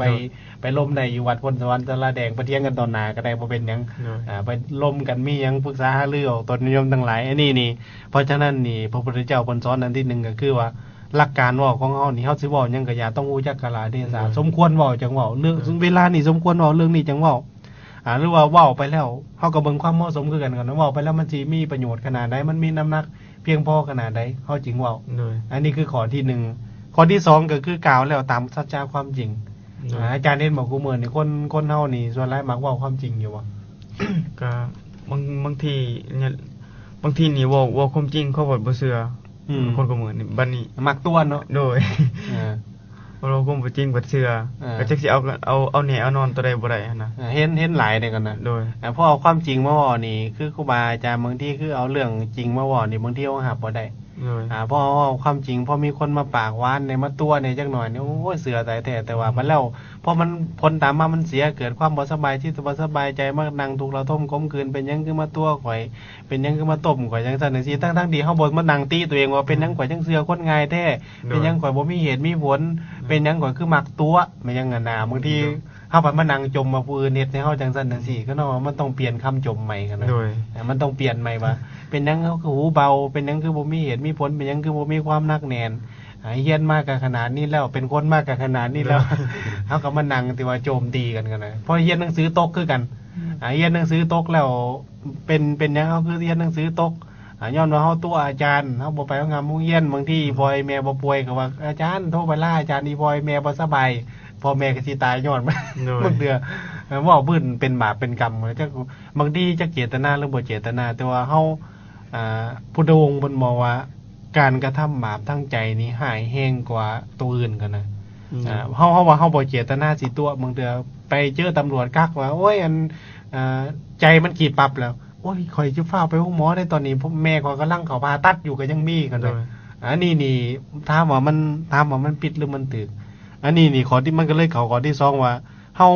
ไปร่วมได้อยู่วัดพลสวรรค์สระแดงไปเถียงกันต่อหน้าก็ได้บ่เป็นหยังไปร่วมกันมีหยังปรึกษาหารือออกตนนิยมทั้งหลายอันนี้นี่เพราะฉะนั้นนี่พระพุทธเจ้าเพิ่นสอนอันที่1ก็คือว่าหลักการเว้าของเฮานี่เฮาสิเว้าหยังก็อย่าต้องรู้จักกาลเทศะสมควรเว้าจังเว้าเรื่องเวลานี่สมควรเว้าเรื่องนี้จังเว้าหรือว่าเว้าไปแล้วเฮาก็เบิ่งความเหมาะสมคือกันเว้าไปแล้วมันสิมีประโยชน์ขนาดใดมันมีน้ำหนักเพียงพอขนาดใดเฮาจึงเว้าอันนี้คือข้อที่1ข้อที่2ก็คือกล่าวแล้วตามสัจจะความจริงอาจารย์เห็นบอกกูมื้อนี่คนเฮานี่ส่วนหลายมักเว้าความจริงอยู่บ่ก็บางทีเนี่ยบางทีนี่เว้าความจริงเขาบ่เชื่อ คนก็เหมือนนี่บัดนี้ มักตัวเนาะ โดย เออ เราคงบ่จริงบ่เชื่อ เออ ก็จักสิเอาแหน่เอานอนตัวใดบ่ได้หันนะ เห็นหลายเด้กันนะ โดย พอเอาความจริงมาเว้านี่คือครูบาอาจารย์บางทีคือเอาเรื่องจริงมาเว้านี่บางทีเอาหับบ่ได้ โดย พอเอาความจริงพอมีคนมาปากหวานในมาตัวในจักหน่อยเนี่ยโอ้ยเสือตายแต่ว่ามันแล้วพอมันผลตามมามันเสียเกิดความบ่สบายที่บ่สบายใจมากนั่งทุกข์ระทมก้มคืนเป็นหยังคือมาตัวข่อยเป็นหยังคือมาต้มข่อยจังซั่นจังซี่ทั้งๆที่เฮาบ่มานั่งตีตัวเองว่าเป็นหยังข่อยจังเสือคนง่ายแท้เป็นหยังข่อยบ่มีเหตุมีผลเป็นหยังข่อยคือมักตัวแม่นหยังงั้นน่ะบางทีเฮาไปมานั่งจมมาผู้อื่นเฮ็ดให้เฮาจังซั่นจังซี่ก็เนาะมันต้องเปลี่ยนคำจมใหม่กันนะ โดย มันต้องเปลี่ยนใหม่ว่าเป็นหยังเขาคือหูเบาเป็นหยังคือบ่มีเหตุมีผลเป็นหยังคือบ่มีความหนักแน่นเฮียนมากกับขนาดนี้แล้วเป็นคนมากกับขนาดนี้แล้ว เฮาก็มานั่งที่ว่าโจมตีกันนะเพราะเฮียนหนังสือตกคือกันเฮียนหนังสือตกแล้วเป็นหยังเฮาคือเฮียนหนังสือตกย้อนว่าเฮาตัวอาจารย์เฮาบ่ไปเอางามโรงเรียนบางทีพ่อแม่บ่ป่วยก็ว่าอาจารย์โทรไปล่าอาจารย์อีพ่อแม่บ่สบายพ่อแม่ก็สิตายย้อนมัน โดย บางเดือเว้าพื้นเป็นบาปเป็นกรรมจักบางทีจักเจตนาหรือบ่เจตนาแต่ว่าเฮาพุทธองค์เพิ่นบอกว่าการกระทำบาปทั้งใจนี้หายแห้งกว่าตัวอื่นกันนะเฮาว่าเฮาบ่เจตนาสิตัวบางเดือไปเจอตำรวจกักว่าโอ้ยใจมันขีดปรับแล้วโอ้ยข่อยสิฟ้าวไปห้องหมอได้ตอนนี้แม่ข่อยกำลังเข้าผ่าตัดอยู่ก็ยังมีกัน โด เลย ย อันนี้นี่ถามว่ามันผิดหรือมันถูกอันนี้นี่ข้อที่มันก็เลยเข้าข้อที่2ว่าเฮา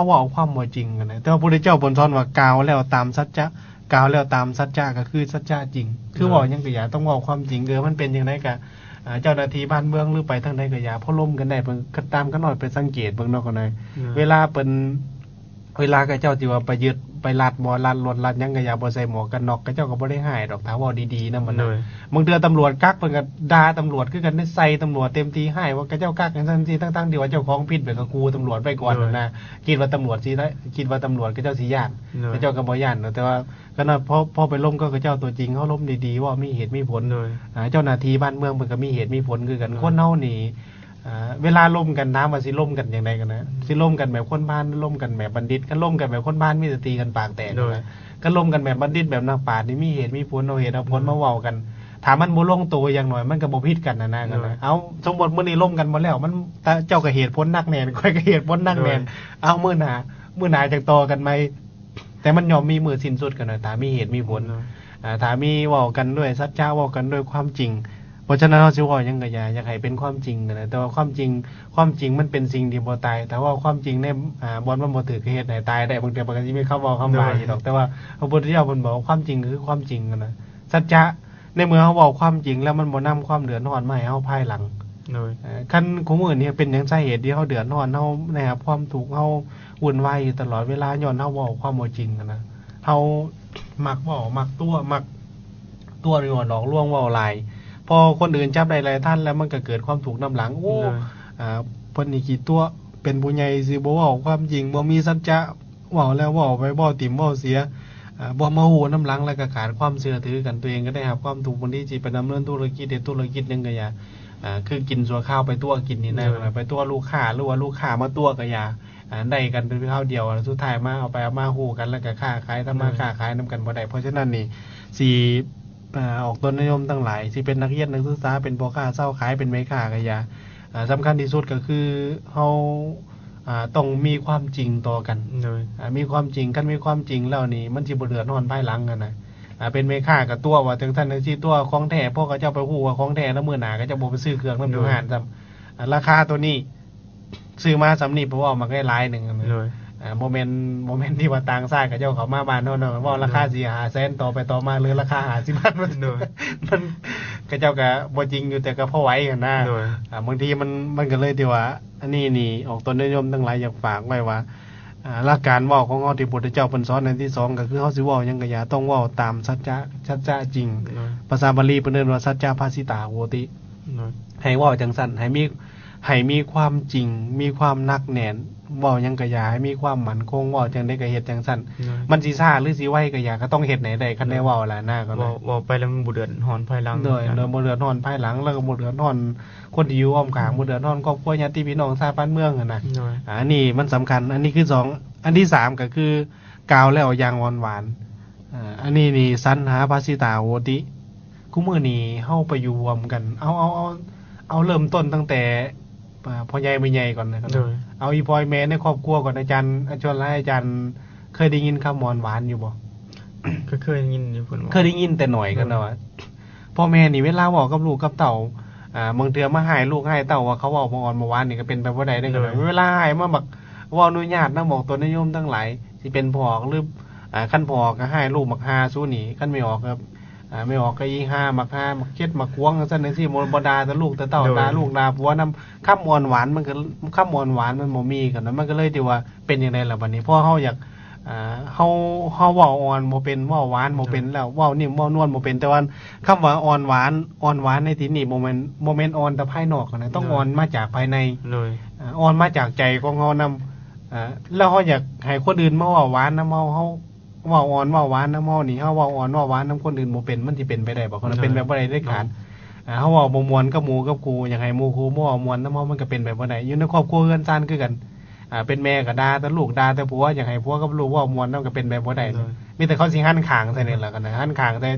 เว้าความบ่จริงกันนะแต่ว่าพระพุทธเจ้าเพิ่นสอนว่ากล่าวแล้วตามสัจจะกล่าวแล้วตามสัจจะก็คือสัจจะจริง คือเว้าหยังก็อย่าต้องเว้าความจริงมันเป็นจังไดก็เจ้าหน้าที่บ้านเมืองหรือไปทางใดก็อย่าพอล้มกันได้เพิ่นก็ตามกันหน่อยไปสังเกตเบิ่งเนาะก็หน่อยเวลาเพิ่นก็เจ้าสิว่าไปยึดไปลัดบ่ลัดรถลัดหยังก็อย่าบ่ใส่หมวกกันน็อกก็เจ้าก็บ่ได้หายดอกถ้าเว้าดีๆนำมัน โด นะ ย บางเทื่อตำรวจกักเพิ่นก็ด่าตำรวจคือกันได้ใส่ตำรวจเต็มที่ให้ว่าเจ้ากักจังซั่นซี่ทั้งๆที่ว่าเจ้าของผิดไปก็กูตำรวจไปก่อนนะคิดว่าตำรวจสิได้คิดว่าตำรวจก็เจ้าสิย่าน โดย เจ้าก็บ่ย่านแต่ว่าก็น่ะพอไปล้มก็เจ้าตัวจริงเขาล้มดีๆว่ามีเหตุมีผล โดย เจ้าหน้าที่บ้านเมืองเพิ่นก็มีเหตุมีผลคือกันคนเฮานี่เวลาล้มกันน้ำว่าสิล้มกันจังไดกันนะสิล้มกันแบบคนบ้านล้มกันแบบบัณฑิตกันล้มกันแบบคนบ้านมีแต่ตีกันปากแตก โดย นะก็ล้มกันแบบบัณฑิตแบบนักปราชญ์นี่มีเหตุมีผลเอาเหตุเอาผลมาเว้ากัน ถามมันบ่ลงตัวอย่างหน่อยมันก็บ่ผิดกันนะกันนะเอาสมมุติมื้อนี้ล้มกันบ่แล้วมันเจ้าก็เหตุผลนักแน่นข่อยก็เหตุผลนักแน่นเอามื้อหน้าจังต่อกันไหมแต่มันยอมมีมือสิ้นสุดกันหน่อยถ้ามีเหตุมีผลถ้ามีเว้ากันด้วยสัจจะเว้ากันด้วยความจริงเพราะฉะนั้นเฮาสิเว้าหยังก็อย่าอยากให้เป็นความจริงนะแต่ว่าความจริงมันเป็นสิ่งที่บ่ตายแต่ว่าความจริงในบ่มันบ่ถูกเฮ็ดให้ตายได้บางเทื่อมันก็สิมีคำเว้าคำว่าอยู่ดอกแต่ว่าพระพุทธเจ้าเพิ่นบอกว่าความจริงคือความจริงนะสัจจะในเมื่อเฮาเว้าความจริงแล้วมันบ่นำความเดือดร้อนมาให้เฮาภายหลัง โดย คันของมื้อนี้เป็นหยังสาเหตุที่เฮาเดือดร้อนเฮานะครับความทุกข์เฮาวุ่นวายอยู่ตลอดเวลาย้อนเฮาเว้าความบ่จริงนะเฮามักเว้ามักตัวนี่ว่าหลอกลวงเว้าหลายพอคนอื่นจับได้หลายท่านแล้วมันก็เกิดความทุกข์นำหลังโอ้เพิ่นนี่กี่ตัวเป็นผู้ใหญ่สิบ่เว้าความจริงบ่มีสัจจะเว้าแล้วเว้าไปบ่ติ่มเว้าเสียบ่มาฮู้นำหลังแล้วก็ขาดความเชื่อถือกันตัวเองก็ได้รับความทุกข์บางทีสิไปดำเนินธุรกิจหนึงก็อย่าคือกินสัวข้าวไปตัวกินนี่นะไปตัวลูกค้าหรือว่าลูกค้ามาตัวก็อย่าได้กันเป็นข้าวเดียวสุดท้ายมาเอาไปเอามาฮู้กันแล้วก็ค้าขายทำมาค้าขายนำกันบ่ได้เพราะฉะนั้นนี่สิออกต้นนิยมทั้งหลายสิเป็นนักเรียนนักศึกษาเป็นพ่อค้าเช่าขายเป็นแม่ค้าก็อย่าสำคัญที่สุดก็คือเฮาต้องมีความจริงต่อกัน โดย มีความจริงกันมีความจริงแล้วนี่มันสิบ่เดือดร้อนภายหลังกันนะเป็นแม่ค้าก็ตัวว่าถึงท่านจังซี่ตัวของแท้พวกเขาเจ้าไปฮู้ว่าของแท้แล้วมื้อหน้าก็จะบ่ไปซื้อเครื่องนำอยู่ห้านซ้ำราคาตัวนี้ซื้อมาสำนี้เพราะว่ามันก็หลายหนึง โดย โมเมนต์ที่ว่าต่างชาติกับเจ้าเขามาบ้านเนาะว่าราคา4-500,000ต่อไปต่อมาหรือราคา50 บาทมัน โดย มันก็เจ้าก็บ่จริงอยู่แต่ก็พอไหวกันนะ โดย บางทีมันก็เลยที่ว่าอันนี้นี่ออกต้นนิยมทั้งหลายอยากฝากไว้ว่าหลักการเว้าของเฮาที่พระพุทธเจ้าเพิ่นสอนในที่2ก็คือเฮาสิเว้าหยังก็อย่าต้องเว้าตามสัจจะจริง โดย ภาษาบาลีเพิ่นเรียกว่าสัจจะภาสิตาโหติ โดย ให้เว้าจังซั่นให้มีความจริงมีความหนักแน่นเว้าหยังก็อย่าให้มีความมั่นคงเว้าจังได๋ก็เฮ็ดจังซั่นมันสิช้าหรือสิไวก็อย่าก็ต้องเฮ็ดให้ได้คันได้เว้าล่ะนะก็ เว้าไปแล้วมันบ่เดือดร้อนภายหลัง โดยบ่เดือดร้อนภายหลังแล้วก็บ่เดือดร้อนคนที่อยู่อ้อมข้างบ่เดือดร้อนครอบครัวญาติพี่น้องชาติบ้านเมืองนะ โดย อันนี้มันสำคัญอันนี้คือ2อันที่3ก็คือกล่าวแล้วอย่างหวานๆอันนี้นี่สันหาภาสิตาโหติ คู่มื้อนี้เฮาไปอยู่รวมกันเอาเริ่มต้นตั้งแต่พ่อใหญ่แม่ใหญ่ก่อนนะครับ โดย เอาอีพ่อแม่ในครอบครัวก่อนอาจารย์อาจารย์และอาจารย์เคยได้ยินคำหวานอยู่บ่ ก็เคยยินอยู่เพิ่นว่า เคยได้ยินแต่หน่อยกันนะว่าพ่อแม่นี่เวลาบอกกับลูกกับเต่าบางเทื่อมาหายลูกหายเต่าว่าเขาเว้าบ่อ่อนบ่หวานนี่ก็เป็นไปบ่ได้เด้อกันเวลาหายมาบักเว้าอนุญาตนำบอกตัวนิยมทั้งหลายสิเป็นพ่อหรือคันพ่อก็หายลูกมักหาสู้หนีคันไม่ออกก็ไม่ออกก็อีห้ามักห้ามักเช็ดมักควงจังซั่นจังซี่บ่ด่าแต่ลูกแต่เต่าด่าลูกด่าผัวนำคำอ่อนหวานมันก็คำอ่อนหวานมันบ่มีกันนะมันก็เลยที่ว่าเป็นจังได๋ล่ะบัดนี้พอเฮาอยากเฮาเว้าอ่อนบ่เป็นเว้าหวานบ่เป็นแล้วเว้านิ่มเว้านวลบ่เป็นแต่ว่าคำว่าอ่อนหวานในที่นี้บ่แม่นอ่อนแต่ภายนอกนะต้องอ่อนมาจากภายใน โดย อ่อนมาจากใจของเฮานำแล้วเฮาอยากให้คนอื่นมาเว้าหวานนำเฮาเว้าอ่อนเว้าหวานนำเฮานี่เฮาเว้าอ่อนเว้าหวานนำคนอื่นบ่เป็นมันสิเป็นไปได้บ่คนเป็นแบบบ่ได้เด็ดขาดเฮาเว้าบ่ม่วนกับหมู่กับกูอยากให้หมู่กูบ่เว้าม่วนนำเฮามันก็เป็นไปบ่ได้อยู่ในครอบครัวเฮือนซ่านคือกันเป็นแม่ก็ด่าแต่ลูกด่าแต่ผัวอยากให้ผัวกับลูกเว้าม่วนนำก็เป็นไปบ่ได้มีแต่เขาสิหันข้างใส่นี่แหละกันนะหันข้างแต่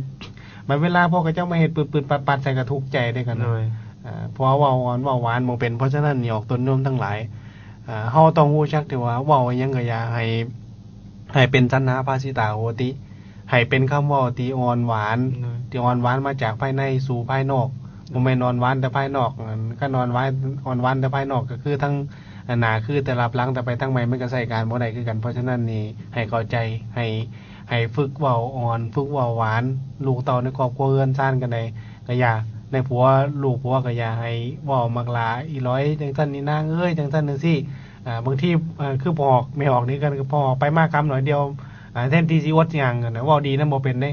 มันเวลาพวกเขาเจ้ามาเฮ็ดปืนๆปัดๆใส่ก็ทุกข์ใจได้กัน โด นะ ย เพราะว่าเว้าอ่อนเว้าหวานบ่เป็นเพราะฉะนั้นนี่ออกต้นโยมทั้งหลายเฮาต้องรู้จักที่ว่าเว้าอิหยังก็อย่าให้เป็นสันนาภาสิตาโหติให้เป็นคำเว้าที่อ่อนหวานที่อ่อนหวานมาจากภายในสู่ภายนอกบ่แม่นอ่อนหวานแต่ภายนอกก็อ่อนหวานแต่ภายนอกก็คือทั้งหน้าคือแต่รับหลังแต่ไปทั้งไมมันก็ใช้การบ่ได้คือกันเพราะฉะนั้นนี่ให้เข้าใจให้ฝึกเว้าอ่อนฝึกเว้าหวานลูกเต้าในครอบครัวเรือนซ่านกันได้ก็อย่า ในผัวลูกผัวก็อย่าให้เว้ามักหลาอีร้อยจังซั่นนี่นางเอ้ยจังซั่นจังซี่บางทีคือพอออกไม่ออกนี่กันก็พอออกไปมากคำหน่อยเดียวแทนที่สิอดหยังกันนะเว้าดีนำบ่เป็นเด้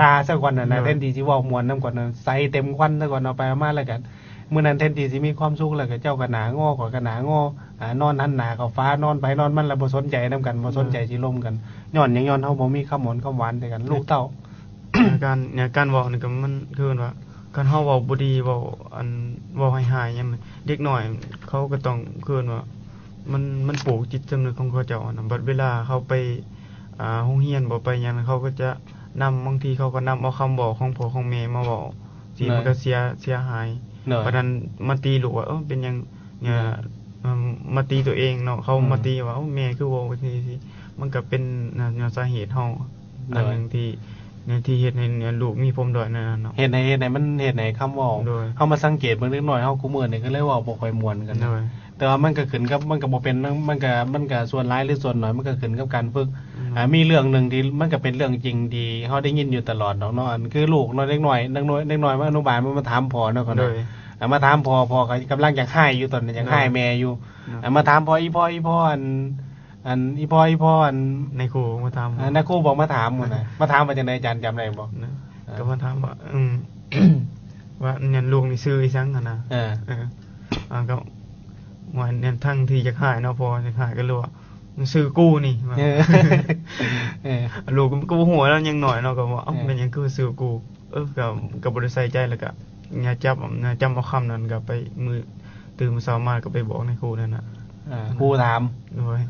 ด่าซะก่อนน่ะนะแทนที่สิเว้าม่วนนำก่อนน่ะใส่เต็มควันซะก่อนเอาไปเอามาแล้วกันมื้อนั้นแทนที่สิมีความสุขแล้วก็เจ้าก็หน้างอก็หน้างอนอนหันหน้าเข้าฟ้านอนไปนอนมันแล้วบ่สนใจนำกันบ่สนใจสิล้มกันย้อนหยังย้อนเฮาบ่มีคำหวานคำหวานใส่กันลูกเต้า การเว้านี่ก็มันคือว่าการเฮาเว้าบ่ดีเว้าเว้าหายๆหยังเด็กน้อยเขาก็ต้องคือว่ามันปลูกจิตสำนึกของเขาเจ้านะบัดเวลาเขาไปโรงเรียนบ่ไปหยังเขาก็จะบางทีเขาก็นำเอาคำบอกของพ่อของแม่มาเว้าที่มันก็เสียหายเพราะนั้นมาตีลูกว่าเป็นหยังเนี่ยมาตีตัวเองเนาะเขามาตีว่าแม่คือเว้าจังซี่มันก็เป็นสาเหตุเฮาอันนึงที่เฮ็ดให้ลูกมีปมด้อยนั่นน่ะเนาะเฮ็ดให้มันเฮ็ดให้คำเว้าเฮามาสังเกตเบิ่งเล็กน้อยเฮาคุมื้อนี่ก็เลยเว้าบ่ค่อยม่วนกันแต่ว่ามันก็ขึ้นกับมันก็บ่เป็นมันก็ส่วนหลายหรือส่วนน้อยมันก็ขึ้นกับการฝึกมีเรื่องนึงที่มันก็เป็นเรื่องจริงที่เฮาได้ยินอยู่ตลอดเนาะอันคือลูกน้อยเล็กน้อยมาอนุบาลมันมาถามพ่อเนาะก่อนมาถามพ่อก็กำลังอยากให้อยู่ตอนนี้อยากให้แม่อยู่มาถามพ่ออีพ่ออีพ่อในครูมาถามในครูบอกมาถามนะมาถามว่าจังได๋อาจารย์จำได้บ่ก็มาถามว่าว่าเนี่ยลูกนี่ซื้ออีสังหั่นน่ะก็ว่าเนี่ยทั้งที่จะขายเนาะพอจะขายก็เลยว่ามันซื้อกูนี่ลูกก็หัวแล้วยังหน่อยเนาะก็ว่าเป็นหยังคือซื้อกูก็บ่ได้ใส่ใจแล้วก็อย่าจำเอาคำนั้นก็ไปมือตื่นมื้อเช้ามาก็ไปบอกในครูนั่นน่ะครูถามโดย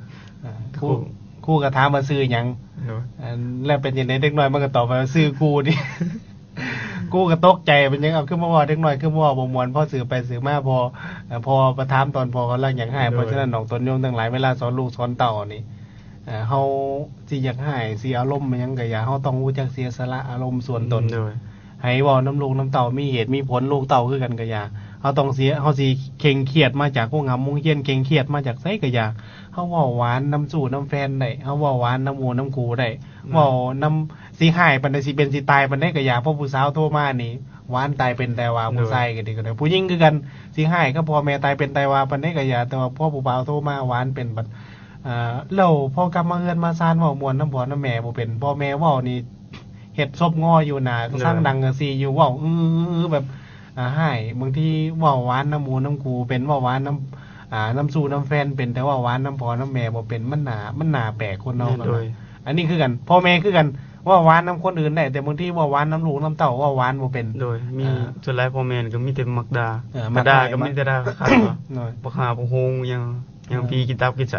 ครูก็ถามว่าซื้อหยังแล้วเป็นจังได๋เด็กน้อยมันก็ตอบว่าซื้อกูนี่กูก็ตกใจเป็นจังเอาคือมาว่าเด็กน้อยคือว่าบ่ม่วนพอซื้อไปซื้อมาพอประถามตอนพอกำลังอยากให้เพราะฉะนั้นน้องต้นโยมทั้งหลายเวลาสอนลูกสอนเต้านี่เฮาสิอยากให้สิอารมณ์มันหยังก็อย่าเฮาต้องรู้จักเสียสละอารมณ์ส่วนตนให้เว้านำลูกนำเต้ามีเหตุมีผลลูกเต้าคือกันก็อย่าเฮาต้องเฮาสิเคร่งเครียดมาจากโรงงานโรงเรียนเคร่งเครียดมาจากไสก็อย่าเฮาเว้าหวานน้ำสู่น้ำแฟนได้เฮาเว้าหวานน้ำหมู่น้ำครูได้เว้าน้ำสิหายปานใดสิเป็นสิตายปานใดก็อย่าเพราะผู้สาวโทรมานี่หวานตายเป็นตายว่าผู้ชายก็ดีก็ได้ผู้หญิงคือกันสิหายก็พ่อแม่ตายเป็นตายว่าปานใดก็อย่าแต่ว่าพ่อผู้บ่าวโทรมาหวานเป็นบัดแล้วพอกลับมาเฮือนมาซ่านเว้าม่วนน้ำพ่อน้ำแม่บ่เป็นพ่อแม่เว้านี่เฮ็ดซบงออยู่หน้าสร้างดังจังซี่อยู่เว้าแบบให้บางทีเว้าหวานน้ำหมู่น้ำครูเป็นเว้าหวานน้ำน้ำสู่น้ำแฟนเป็นแต่ว่าหวานน้ำพ่อน้ำแม่บ่เป็นมันน่าแปลกคนเนาะอันนี้คือกันพ่อแม่คือกันว่าหวานน้ำคนอื่นได้แต่บางทีว่าหวานน้ำลูกน้ำเต้าว่าหวานบ่เป็นโดยมีส่วนหลายพ่อแม่ก็มีแต่มักด่าก็มีแต่ด่าคักว่าบ่หาบ่โฮงหยัง ยังพี่กินตับกินไส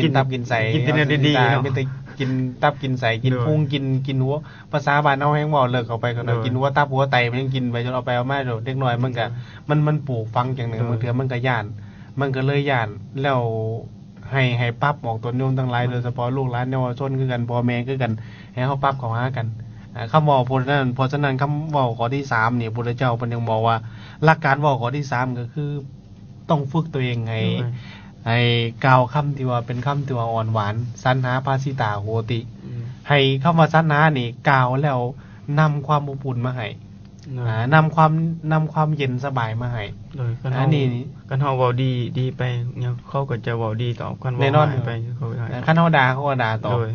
กินตับกินไส กินแต่เนื้อดีๆเนาะ ไม่ได้กินตับกินไสกิน โดย พุงกินหัวภาษาบ้านเฮาแฮงเว้าเลิกเข้าไปกันเนาะ โดย กินหัวตับหัวไตมันยังกินไปจนเอาไปเอามาเดี๋ยวเด็กน้อยมันก็มันปลูกฝังจังหนึง โดย บางเทื่อมันก็ย้าน มันก็เลยย้านแล้วให้ปรับออกตัวโยมทั้งหลายโดยเฉพาะลูกหลานเยาวชนคือกันพ่อแม่คือกันให้เฮาปรับเข้าหากันคำเว้าเพราะฉะนั้นคำเว้าข้อที่3นี่พระพุทธเจ้าเพิ่นยังบอกว่าหลักการเว้าข้อที่3ก็คือต้องฝึกตัวเองให้กล่าวคำที่ว่าเป็นคำที่ว่าอ่อนหวานสรรหาภาสิตาโหติ ให้คำว่าสรรหานี่กล่าวแล้วนำความอบอุ่นมาให้นำความเย็นสบายมาให้ โดยคัน อั เฮาน นี้ คันเฮาเว้าดีไปเนี่ยเขาก็จะเว้าดีตอบคัน แน่ เว้าน อน หายไปเขาก็ได้ คันเฮาด่าเขาก็ด่าตอบ โดย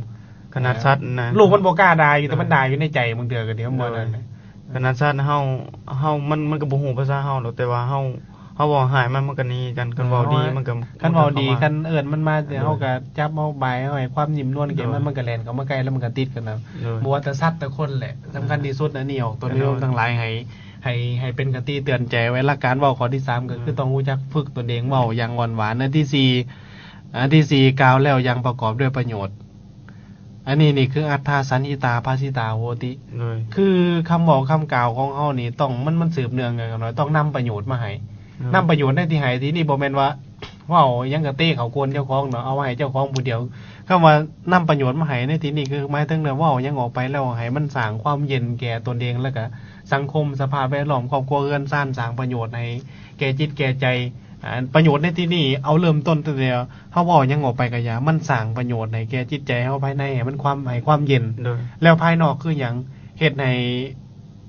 ขนาดสัตว์นะ ลูกมันบ่กล้าด่าอยู่แต่มันด่าอยู่ในใจบางเทื่อก็เดี๋ยวมันนั่นน่ะ ขนาดสัตว์เฮามันก็บ่ฮู้ภาษาเฮาหรอกแต่ว่าเฮาเว้าหายมันก็หนีกันคันเว้าดีมันก็ คันเว้าดี เข้ม คันเอิ้นมันมาเดี๋ยวเฮาก็จับเฮาบายเฮาให้ความยิ้มนวลแก่มันก็แล่นเข้ามาใกล้แล้วมันก็ติดกันนะ โดย บ่ว่าแต่สัตว์แต่คนแหละสำคัญที่สุดอันนี้ออกตัวนิยมทั้งหลายให้เป็นคติเตือนใจไว้หลักการเว้าข้อที่3ก็คือต้องรู้จักฝึกตนเองเว้าอย่างอ่อนหวานอันที่4กล่าวแล้วยังประกอบด้วยประโยชน์ อันนี้นี่คืออัตถาสันหิตาภาสิตาโหติ โดย คือคำบอกคำกล่าวของเฮานี่ต้องมันสืบเนื่องกันหน่อยต้องนำประโยชน์มาให้นำประโยชน์ในที่ให้ที่นี่บ่แม่นว่าเว้ายังกะเต้เขาโกนเจ้าของเนาะเอาไว้ให้เจ้าของผู้เดียวคำว่านำประโยชน์มาให้ในที่นี้คือหมายถึงเว้ายังออกไปแล้วให้มันสร้างความเย็นแก่ตนเองแล้วก็สังคมสภาพแวดล้อมครอบครัวเรือนซ่านสร้างประโยชน์ให้แก่จิตแก่ใจประโยชน์ในที่นี้เอาเริ่มต้นตั้งแต่เฮาเว้ายังออกไปก็อย่ามันสร้างประโยชน์ให้แก่จิตใจเฮาภายในให้มันให้ความเย็น โดย แล้วภายนอกคืออย่างเฮ็ดให้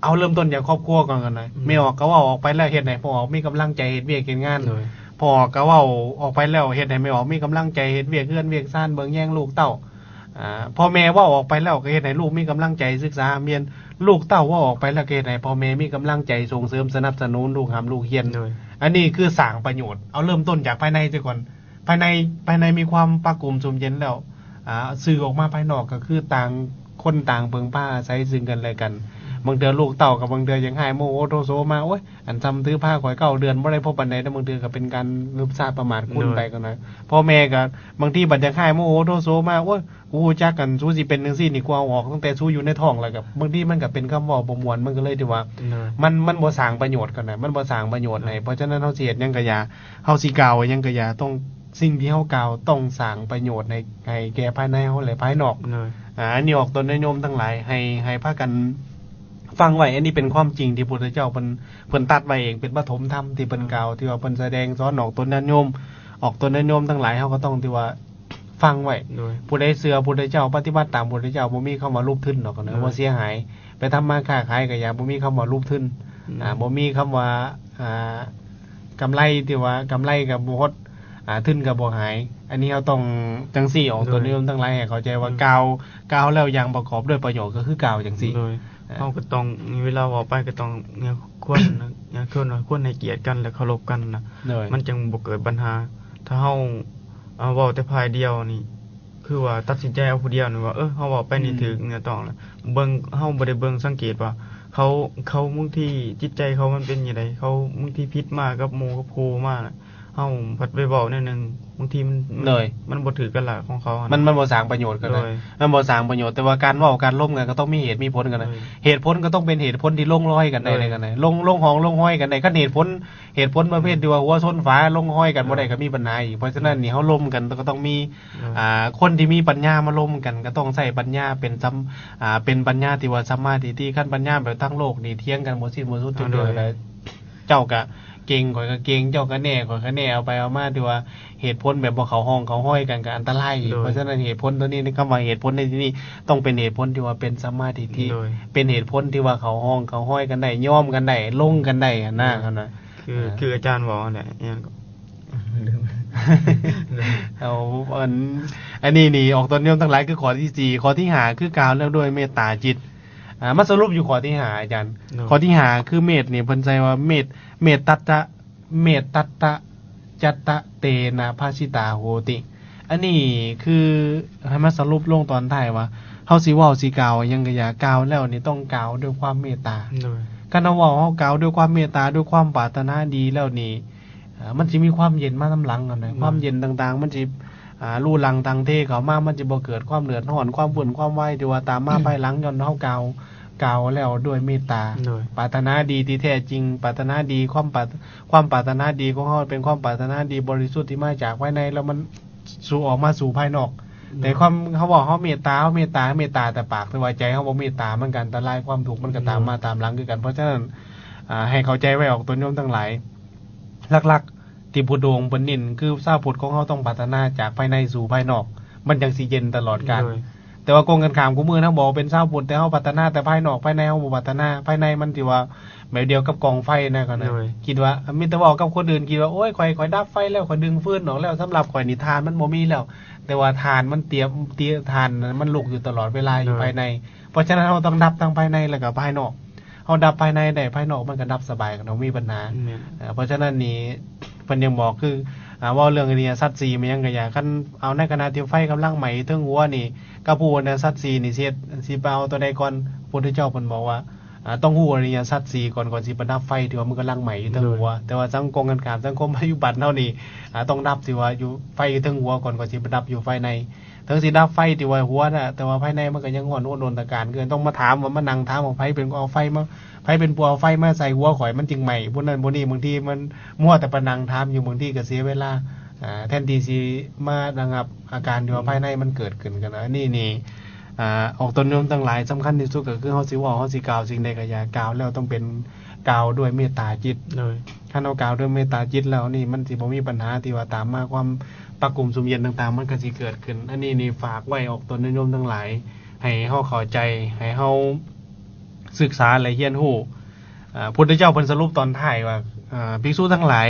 เอาเริ่มต้นจากครอบครัวก่อนกันหน่อยไม่ออกก็เว่าออกไปแล้วเฮ็ดให้พ่อออกมีกำลังใจเฮ็ดเวียกเฮ็ดงาน โดย พ่อก็เว้าออกไปแล้วเฮ็ดให้ไม่ออกมีกำลังใจเฮ็ดเวียกเฮือนเวียกซ่านเบิ่งแย่งลูกเต้าพ่อแม่เว้าออกไปแล้วก็เฮ็ดให้ลูกมีกำลังใจศึกษาเรียนลูกเต้าเว้าออกไปแล้วก็เฮ็ดให้พ่อแม่มีกำลังใจส่งเสริมสนับสนุนลูกหำลูกเรียน โดย อันนี้คือสร้างประโยชน์เอาเริ่มต้นจากภายในซะก่อนภายในมีความปกลุ่มสุมเย็นแล้วสื่อออกมาภายนอกก็คือต่างคนต่างเบิ่งป้าอาศัยซึ่งกันและกันบางเดือนลูกเต่ากับบางเดือนยังหายโมโหโทโซมาโอ้ยอันจำตื้อผ้าข่อยเก่าเดือนบ่ได้พบปันใดแต่บางเดือนก็เป็นการนึกทราบประมาทคุณไปกันหน่อยพ่อแม่ก็บางทีบัดยังหายโมโหโทโซมาโอ้ยกูรู้จักกันสู้สิเป็นจังซี่นี่กูเอาออกตั้งแต่สู้อยู่ในท้องแล้วกับบางทีมันก็เป็นคำเว้าบ่ม่วนมันก็เลยที่ว่า โดย มันบ่สร้างประโยชน์กันนะมันบ่สร้างประโยชน์ให้เพราะฉะนั้นเฮาสิเฮ็ดหยังก็อย่าเฮาสิกล่าวหยังก็อย่าต้องสิ่งที่เฮากล่าวต้องสร้างประโยชน์ให้แก่ภายในเฮาและภายนอก โดย อันนี้ออกตนนิยมทั้งหลายให้พากันฟังไว้อันนี้เป็นความจริงที่พระพุทธเจ้าเพิ่นตัดไว้เองเป็นปฐมธรรมที่เพิ่นกล่าวที่ว่าเพิ่นแสดงสอนออกตนนิยมออกตนนิยมทั้งหลายเฮาก็ต้องที่ว่าฟังไว้ โดย ผู้ใดเชื่อพระพุทธเจ้าปฏิบัติตามพระพุทธเจ้าบ่มีคำว่ารูปทึนดอกนะบ่เสียหายไปทำมาค้าขายก็อย่าบ่มีคำว่ารูปทึนบ่มีคำว่ากำไรที่ว่ากำไรก็บ่ฮดทึนก็บ่หาย อันนี้เราต้องจังซี่ออกตัวนิยมทั้งหลายให้เข้าใจว่ากล่าวแล้วอย่างประกอบด้วยประโยชน์ก็คือกล่าวจังซี่ โดยเฮาก็ต้องมีเวลาเว้าไปก็ต้องเนี่ยควรนะเนี่ยควรให้เกียรติกันและเคารพกันนะ เลย มันจึงบ่เกิดปัญหา ถ้าเฮาเว้าแต่ภายเดียวนี่คือว่าตัดสินใจเอาผู้เดียวนี่ว่าเฮาเว้าไปนี่ถึกเนี่ยต้องแล้วเบิ่งเฮาบ่ได้เบิ่งสังเกตว่าเขาบางทีจิตใจเขามันเป็นจังไดเขาบางทีผิดมากับหมู่กับครูมาน่ะเฮาผัดไปเว้าแนวนึงบางทีมันบ่ถือกันล่ะของเขาอะ มันบ่สร้างประโยชน์กันเลย โดย มันบ่สร้างประโยชน์แต่ว่าการเว้าการล้มกันก็ต้องมีเหตุมีผลกันนะ โดย เหตุผลก็ต้องเป็นเหตุผลที่ลงรอยกันได้เลยกันนะลงห้องลงห้อยกันได้คันเหตุผลประเภทที่ว่าหัวชนฝาลงห้อยกันบ่ได้ก็มีปัญหาอีกเพราะฉะนั้นนี่เฮาล้มกันก็ต้องมีคนที่มีปัญญามาล้มกันก็ต้องใช้ปัญญาเป็นปัญญาที่ว่าสัมมาทิฏฐิคันปัญญาแบบทั้งโลกนี่เถียงกันบ่สิ้นบ่สุดจนเกิดแล้วเจ้าก็เก่งข่อยก็เก่งเจ้าก็แน่ข่อยก็แน่เอาไปเอามาที่ว่าเหตุผลแบบบ่เข้าห้องเข้าห้อยกันก็อันตรายอีก โดย เพราะฉะนั้นเหตุผลตัวนี้คำว่าเหตุผลในที่นี้ต้องเป็นเหตุผลที่ว่าเป็นสัมมาทิฏฐิ โดย เป็นเหตุผลที่ว่าเขาห้องเขาห้อยกันได้ย่อมกันได้ลงกันได้หน้ากันนะ คืออาจารย์บอกนั่นแหละเนี่ยก็ลืม เอาอันนี้นี่ออกตนนิยมทั้งหลายคือข้อที่4ข้อที่5คือกล่าวแล้วด้วยเมตตาจิตมาสรุปอยู่ข้อที่5อาจารย์ โดย ข้อที่5คือเมตนี่เพิ่นใจว่าเมตตัตตะจัตตะเตนะภาสิตาโหติ อันนี้คือให้มาสรุปลงตอนท้ายว่าเฮาสิเว้าสิกล่าวหยังก็อย่ากล่าวแล้วนี่ต้องกล่าวด้วยความเมตตา โดย การเว้าเฮากล่าวด้วยความเมตตาด้วยความปรารถนาดีแล้วนี่ มันสิมีความเย็นมานํหลังกันนะความเย็นต่างๆมันสิรูหลังทางเทเข้ามามันสิบ่เกิดความเดือดร้อนความวุ่นความวายที่ว่าตามมาภายหลังย้อนเฮากล่าวแล้วด้วยเมตตาปรารถนาดีที่แท้จริงปรารถนาดีความปรารถนาดีของเฮาเป็นความปรารถนาดีบริสุทธิ์ที่มาจากภายในแล้วมันสู่ออกมาสู่ภายนอกแต่ความเขาบอกเฮาเมตตาแต่ปากแต่ว่าใจเฮาบ่เมตตามันก็อันตรายความทุกข์มันก็ตามมาตามหลังคือกันเพราะฉะนั้นให้เข้าใจไว้ออกตนโยมทั้งหลายหลักๆที่พุทโธเพิ่นเน้นคือชาวพุทธของเฮาต้องพัฒนาจากภายในสู่ภายนอกมันจังสิเย็นตลอดกาลแต่ว่ากงกันข้ามกูมือนะบอกเป็นชาวพุทธแต่เฮาพัฒนาแต่ภายนอกภายในเฮาบ่พัฒนาภายในมันสิว่าแบบเดียวกับกองไฟนะก็นะคิดว่ามีแต่บอกกับคนอื่นคิดว่าโอ้ยข่อยดับไฟแล้วข่อยดึงฟืนออกแล้วสำหรับข่อยนี่ทานมันบ่มีแล้วแต่ว่าทานมันเตรียมทานมันลุกอยู่ตลอดเวลาอยู่ภายในเพราะฉะนั้นเฮาต้องดับทั้งภายในแล้วก็ภายนอกเฮาดับภายในได้ภายนอกมันก็ดับสบายกันบ่มีปัญหาเพราะฉะนั้นนี่เพิ่นยังบอกคือว่าเรื่องอริยสัจ4มันยังก็อยากคันเอาในขณะที่ไฟกำลังไหม้ถึงหัวนี่ก็พูดในสัจ4นี่สิเอาตัวใดก่อนพุทธเจ้าเพิ่นบอกว่าต้องฮู้อริยสัจ4ก่อนสิประดับไฟที่ว่ามันกำลังไหม้อยู่ถึงหัวแต่ว่าสังคมกันข้ามสังคมปัจจุบันเฮานี่ต้องดับที่ว่าอยู่ไฟถึงหัวก่อนสิประดับอยู่ภายในถึงสิดับไฟที่ว่าหัวน่ะแต่ว่าภายในมันก็ยังร้อนโอนตะการเกินต้องมาถามว่ามานั่งถามว่าไผเป็นเอาไฟมาไผเป็นผู้เอาไฟมาใส่หัวข่อยมันจึงไหม้พุ่นนั้นบ่นี้บางทีมันมั่วแต่ประนังถามอยู่บางทีก็เสียเวลาแทนที่สิมาระงับอาการที่ว่าภายในมันเกิดขึ้นกันนะนี่ออกตนโยมทั้งหลายสำคัญที่สุดก็คือเฮาสิเว้าเฮาสิกล่าวสิ่งใดก็อย่ากล่าวแล้วต้องเป็นกล่าวด้วยเมตตาจิตถ้าเรากล่าวด้วยเมตตาจิตแล้วนี่มันสิบ่มีปัญหาที่ว่าตามมาความปะกุมสุมเย็นต่างๆมันก็สิเกิดขึ้นอันนี้นี่ฝากไว้ออกตนโยมทั้งหลายให้เฮาเข้าใจให้เฮาศึกษาและเรียนรู้พุทธเจ้าเพิ่นสรุปตอนท้ายว่าภิกษุทั้งหลาย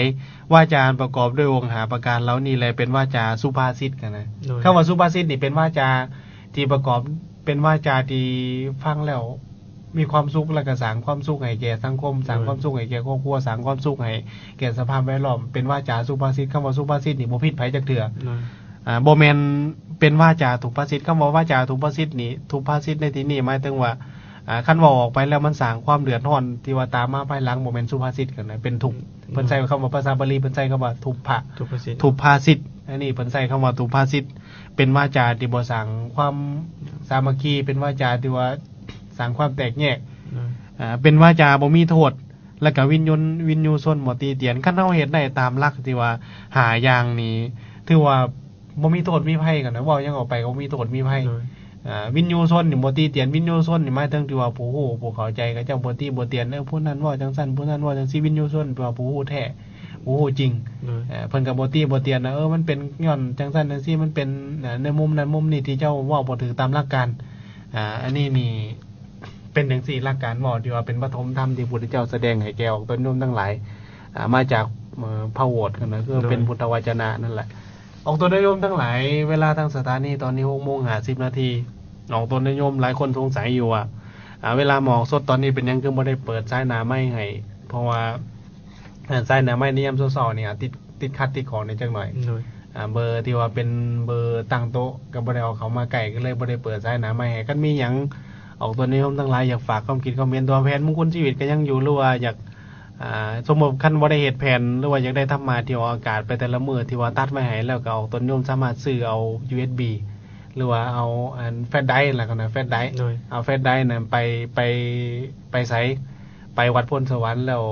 วาจาประกอบด้วยองค์หาประการแล้วนี่แหละเป็นวาจาสุภาษิตกันนะคำว่าสุภาษิตนี่เป็นวาจาที่ประกอบเป็นวาจาที่ฟังแล้วมีความสุขและก็สร้างความสุขให้แก่สังคมสร้างความสุขให้แก่ครอบครัวสร้างความสุขให้แก่สภาพแวดล้อมเป็นวาจาสุภาษิตคำว่าสุภาษิตนี่บ่ผิดไผจักเทื่อบ่แม่นเป็นวาจาทุกภาษิตคำว่าวาจาทุกภาษิตนี่ทุกภาษิตในที่นี้หมายถึงว่าคันเว้าออกไปแล้วมันสร้างความเดือดร้อนที่ว่าตามมาภายหลังบ่แม่นสุภาษิตกันนะเป็นทุกข์เพิ่นใช้คำว่าภาษาบาลีเพิ่นใช้คำว่าทุพภาษิตอันนี้เพิ่นใช้คำว่าทุพภาษิตเป็นวาจาที่บ่สร้างความสามัคคีเป็นวาจาที่ว่าสร้างความแตกแยกเป็นวาจาบ่มีโทษแล้วก็วินยูชนบ่ตีเตียนคันเฮาเฮ็ดได้ตามหลักที่ว่าหาอย่างนี้ถือว่าบ่มีโทษมีภัยกันนะเว้ายังออกไปก็บ่มีโทษมีภัยวินยูชนนี่บ่ตีเตียนวินยูชนนี่หมายถึงที่ว่าผู้ฮู้ผู้เข้าใจก็เจ้าบ่ตีบ่เตียนผู้นั้นเว้าจังซั่นผู้นั้นเว้าจังซี่วินยูชนแปลว่าผู้ฮู้แท้ผู้ฮู้จริงเพิ่นก็บ่ตีบ่เตียนนะมันเป็นย้อนจังซั่นจังซี่มันเป็นในมุมนั้นมุมนี้ที่เจ้าเว้าบ่ถูกตามหลักการอันนี้นี่เป็นจังซี่หลักการเว้าที่ว่าเป็นปฐมธรรมที่พระพุทธเจ้าแสดงให้แก่ออกตนโยมทั้งหลายมาจากพระโอษฐ์กันนะคือเป็นพุทธวจนะนั่นแหละออกตนโยมทั้งหลายเวลาทางสถานีตอนนี้ 6:50 นาทีออกตนโยมหลายคนสงสัยอยู่ว่าเวลาหมอกสดตอนนี้เป็นยังคือบ่ได้เปิดสายหน้าไม้ให้เพราะว่าสายหน้าไม้นิยามเช้าๆนี่ติดขัดติดของนิดจังหน่อยเบอร์ที่ว่าเป็นเบอร์ตั้งโต๊ะก็บ่ได้เอาเข้ามาใกล้ก็เลยบ่ได้เปิดสายหน้าไม้ให้คันมีหยังออกตนโยมทั้งหลายอยากฝากความคิดคอมเมนต์ตัวแผนมงคลชีวิตก็ยังอยู่หรือว่าอยากสมมุติคันบ่ได้เฮ็ดแผนหรือว่าอยากได้ธรรมะที่ออกอากาศไปแต่ละมื้อที่ว่าตัดไว้ให้แล้วก็เอาตนโยมสามารถซื้อเอา USB หรือว่าเอาแฟลชไดรฟ์ล่ะก็นะแฟลชไดรฟ์เอาแฟลชไดรฟ์น่ะไปไสไปวัดพลสวรรค์แล้ว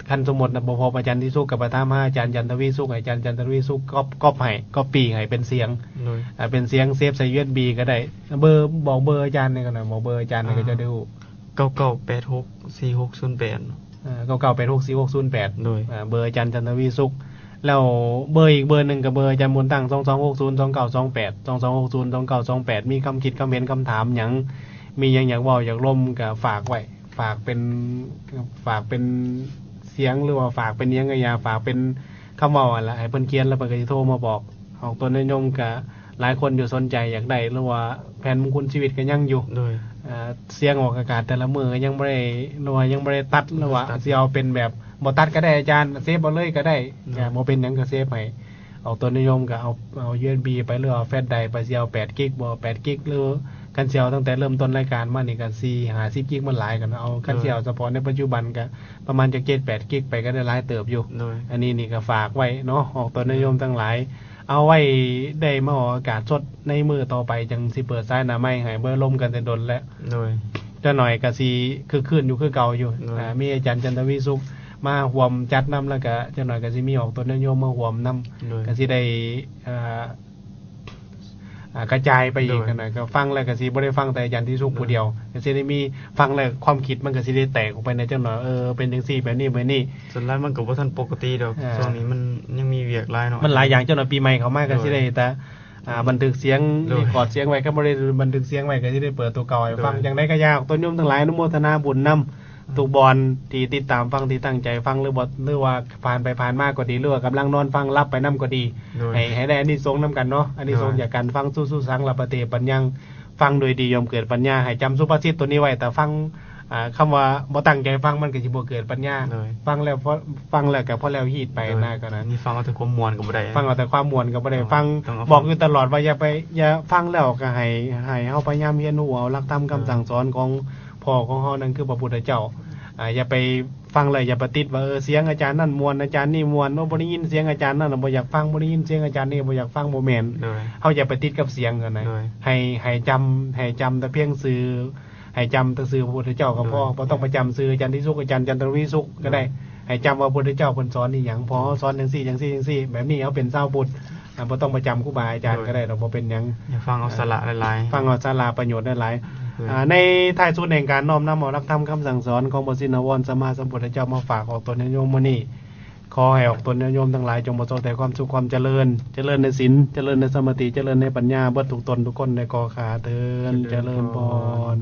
คันสมมุติบ่พบอาจารย์ที่สุขกับประธานอาจารย์จันทวีสุขอาจารย์จันทวีสุขก๊อปให้ก๊อปปี้ให้เป็นเสียงเป็นเสียงเซฟใส่ USB ก็ได้เบอร์บอกเบอร์อาจารย์นี่ก็นะบอกเบอร์อาจารย์นี่ก็จะได้ฮู้99864608 99864608โดยเบอร์อาจารย์จันทวีสุขแล้วเบอร์อีกเบอร์นึงก็เบอร์อาจารย์บุญตั้ง22602928 มีคำคิดคำเห็นคำถามหยังมีหยังอยากเว้าอยากร่วมก็ฝากไว้ฝากเป็นเสียงหรือว่าฝากเป็นหยังก็อย่าฝากเป็นคำเว้านั่นล่ะให้เพิ่นเขียนแล้วเพิ่นก็สิโทรมาบอกออกตนโยมก็หลายคนอยู่สนใจอยากได้หรือว่าแผนมงคลชีวิตก็ยังอยู่โดยเสียงออกอากาศแต่ละมื้อยังบ่ได้หรือว่ายังบ่ได้ตัดหรือว่าสิเอาเป็นแบบบ่ตัดก็ได้อาจารย์เซฟเอาเลยก็ได้บ่เป็นหยังก็เซฟให้ออกตัวนิยมก็เอา USB ไปหรือเอาแฟลชไดรฟ์ไปสิเอา8กิกบ่8กิกหรือก็ คันสิเอาตั้งแต่เริ่มต้นรายการมานี่ก็4-50กิกมันหลายกันเอาคันสิเอาเฉพาะในปัจจุบันก็ประมาณจะ7-8กิกไปก็ได้หลายเติบอยู่ โดย อันนี้นี่ก็ฝากไว้เนาะออกตัวนิยมทั้งหลาย เอาไว้ได้มาออกอากาศสดในมือต่อไปจังสิเปิดสายหน้าไม้ให้เบิ่ลมกันแต่ดนแล้ว โดย จะหน่อยก็สิคือคืนอยู่คือเก่าอยู่ โดย มีอาจารย์จันทวิสุขมาห่วมจัดนํแล้วก็จะหน่อยก็สิมีออกตัวนิยมมาห่วมนํ โดย ก็สิได้กระจายไปอีก โดย กันหน่อยก็ฟังแล้วก็สิบ่ได้ฟังแต่อาจารย์ที่สุขผู้เดียวก็สิได้มีฟังแล้วความคิดมันก็สิได้แตกออกไปในจังหน่อยเป็นจังซี่แบบนี้แบบนี้ ส่วนหลายมันก็บ่ทันปกติดอก อ่า ช่วงนี้มันยังมีเวียกหลายเนาะ มันหลายอย่างจังหน่อยปีใหม่เข้ามาก็สิได้แต่บันทึกเสียง โดย รีคอร์ดเสียงไว้ก็บ่ได้บันทึกเสียงไว้ก็สิได้เปิดตัวเก่าให้ฟัง โดย จังได๋ก็อยากต้นยมทั้งหลายอนุโมทนาบุญนํทุกบอนที่ติดตามฟังที่ตั้งใจฟังหรือบ่หรือว่าผ่านไปผ่านมาก็ดีหรือว่ากำลังนอนฟังรับไปนํก็ดี โดย ให้ได้อานิสงส์นํกันเนาะอานิสงส์ โดย จากการฟังสู้ๆสังละปะเตปัญญังฟังโดยดียอมเกิดปัญญาให้จำสุภาษิตตัวนี้ไว้แต่ฟังคำว่าบ่ตั้งใจฟังมันก็สิบ่เกิดปัญญา โดย ฟังแล้วก็พอแล้วฮีดไปนะก็นั้น นี่ฟังเอาแต่ความม่วนก็บ่ได้ ฟังเอาแต่ความม่วนก็บ่ได้ฟัง ต้องเอา บอกอยู่ตลอดว่าอย่าฟังแล้วก็ให้เฮาพยายามเรียนรู้เอาหลักธรรมคำสั่งสอนของพ่อของเฮานั่นคือพระพุทธเจ้าอย่าไปฟังเลยอย่าไปติดว่าเสียงอาจารย์นั่นม่วนอาจารย์นี่ม่วนบ่ได้ยินเสียงอาจารย์นั่นบ่อยากฟังบ่ได้ยินเสียงอาจารย์นี่บ่อยากฟังบ่แม่น โดย เฮาอย่าไปติดกับเสียงกันนะ โดย ให้จำแต่เพียงสื่อให้จำแต่สื่อพระพุทธเจ้าก็พอ โดย บ่ต้องไปจำสื่ออาจารย์ที่สุขอาจารย์จันทวิสุขก็ได้ ให้จำว่าพระพุทธเจ้าเพิ่นสอนอีหยังพอสอนจังซี่จังซี่จังซี่แบบนี้เอาเป็นชาวพุทธบ่ต้องไปจำครูบาอาจารย์ก็ได้ดอกบ่เป็นหยัง อย่าฟังเอาสาระหลายๆ ฟังเอาสาระประโยชน์ได้หลาย โดย ในท้ายสุดแห่งการน้อมนำเอาหลักธรรมคำสั่งสอนของพระสินวรสัมมาสัมพุทธเจ้ามาฝากออกตนโยมมื้อนี้ขอให้ออกตนโยมทั้งหลายจงประสบแต่ความสุขความเจริญในศีลเจริญในสมาธิเจริญในปัญญาเบิดทุกตนทุกคนในกอขาเทินเจริญพร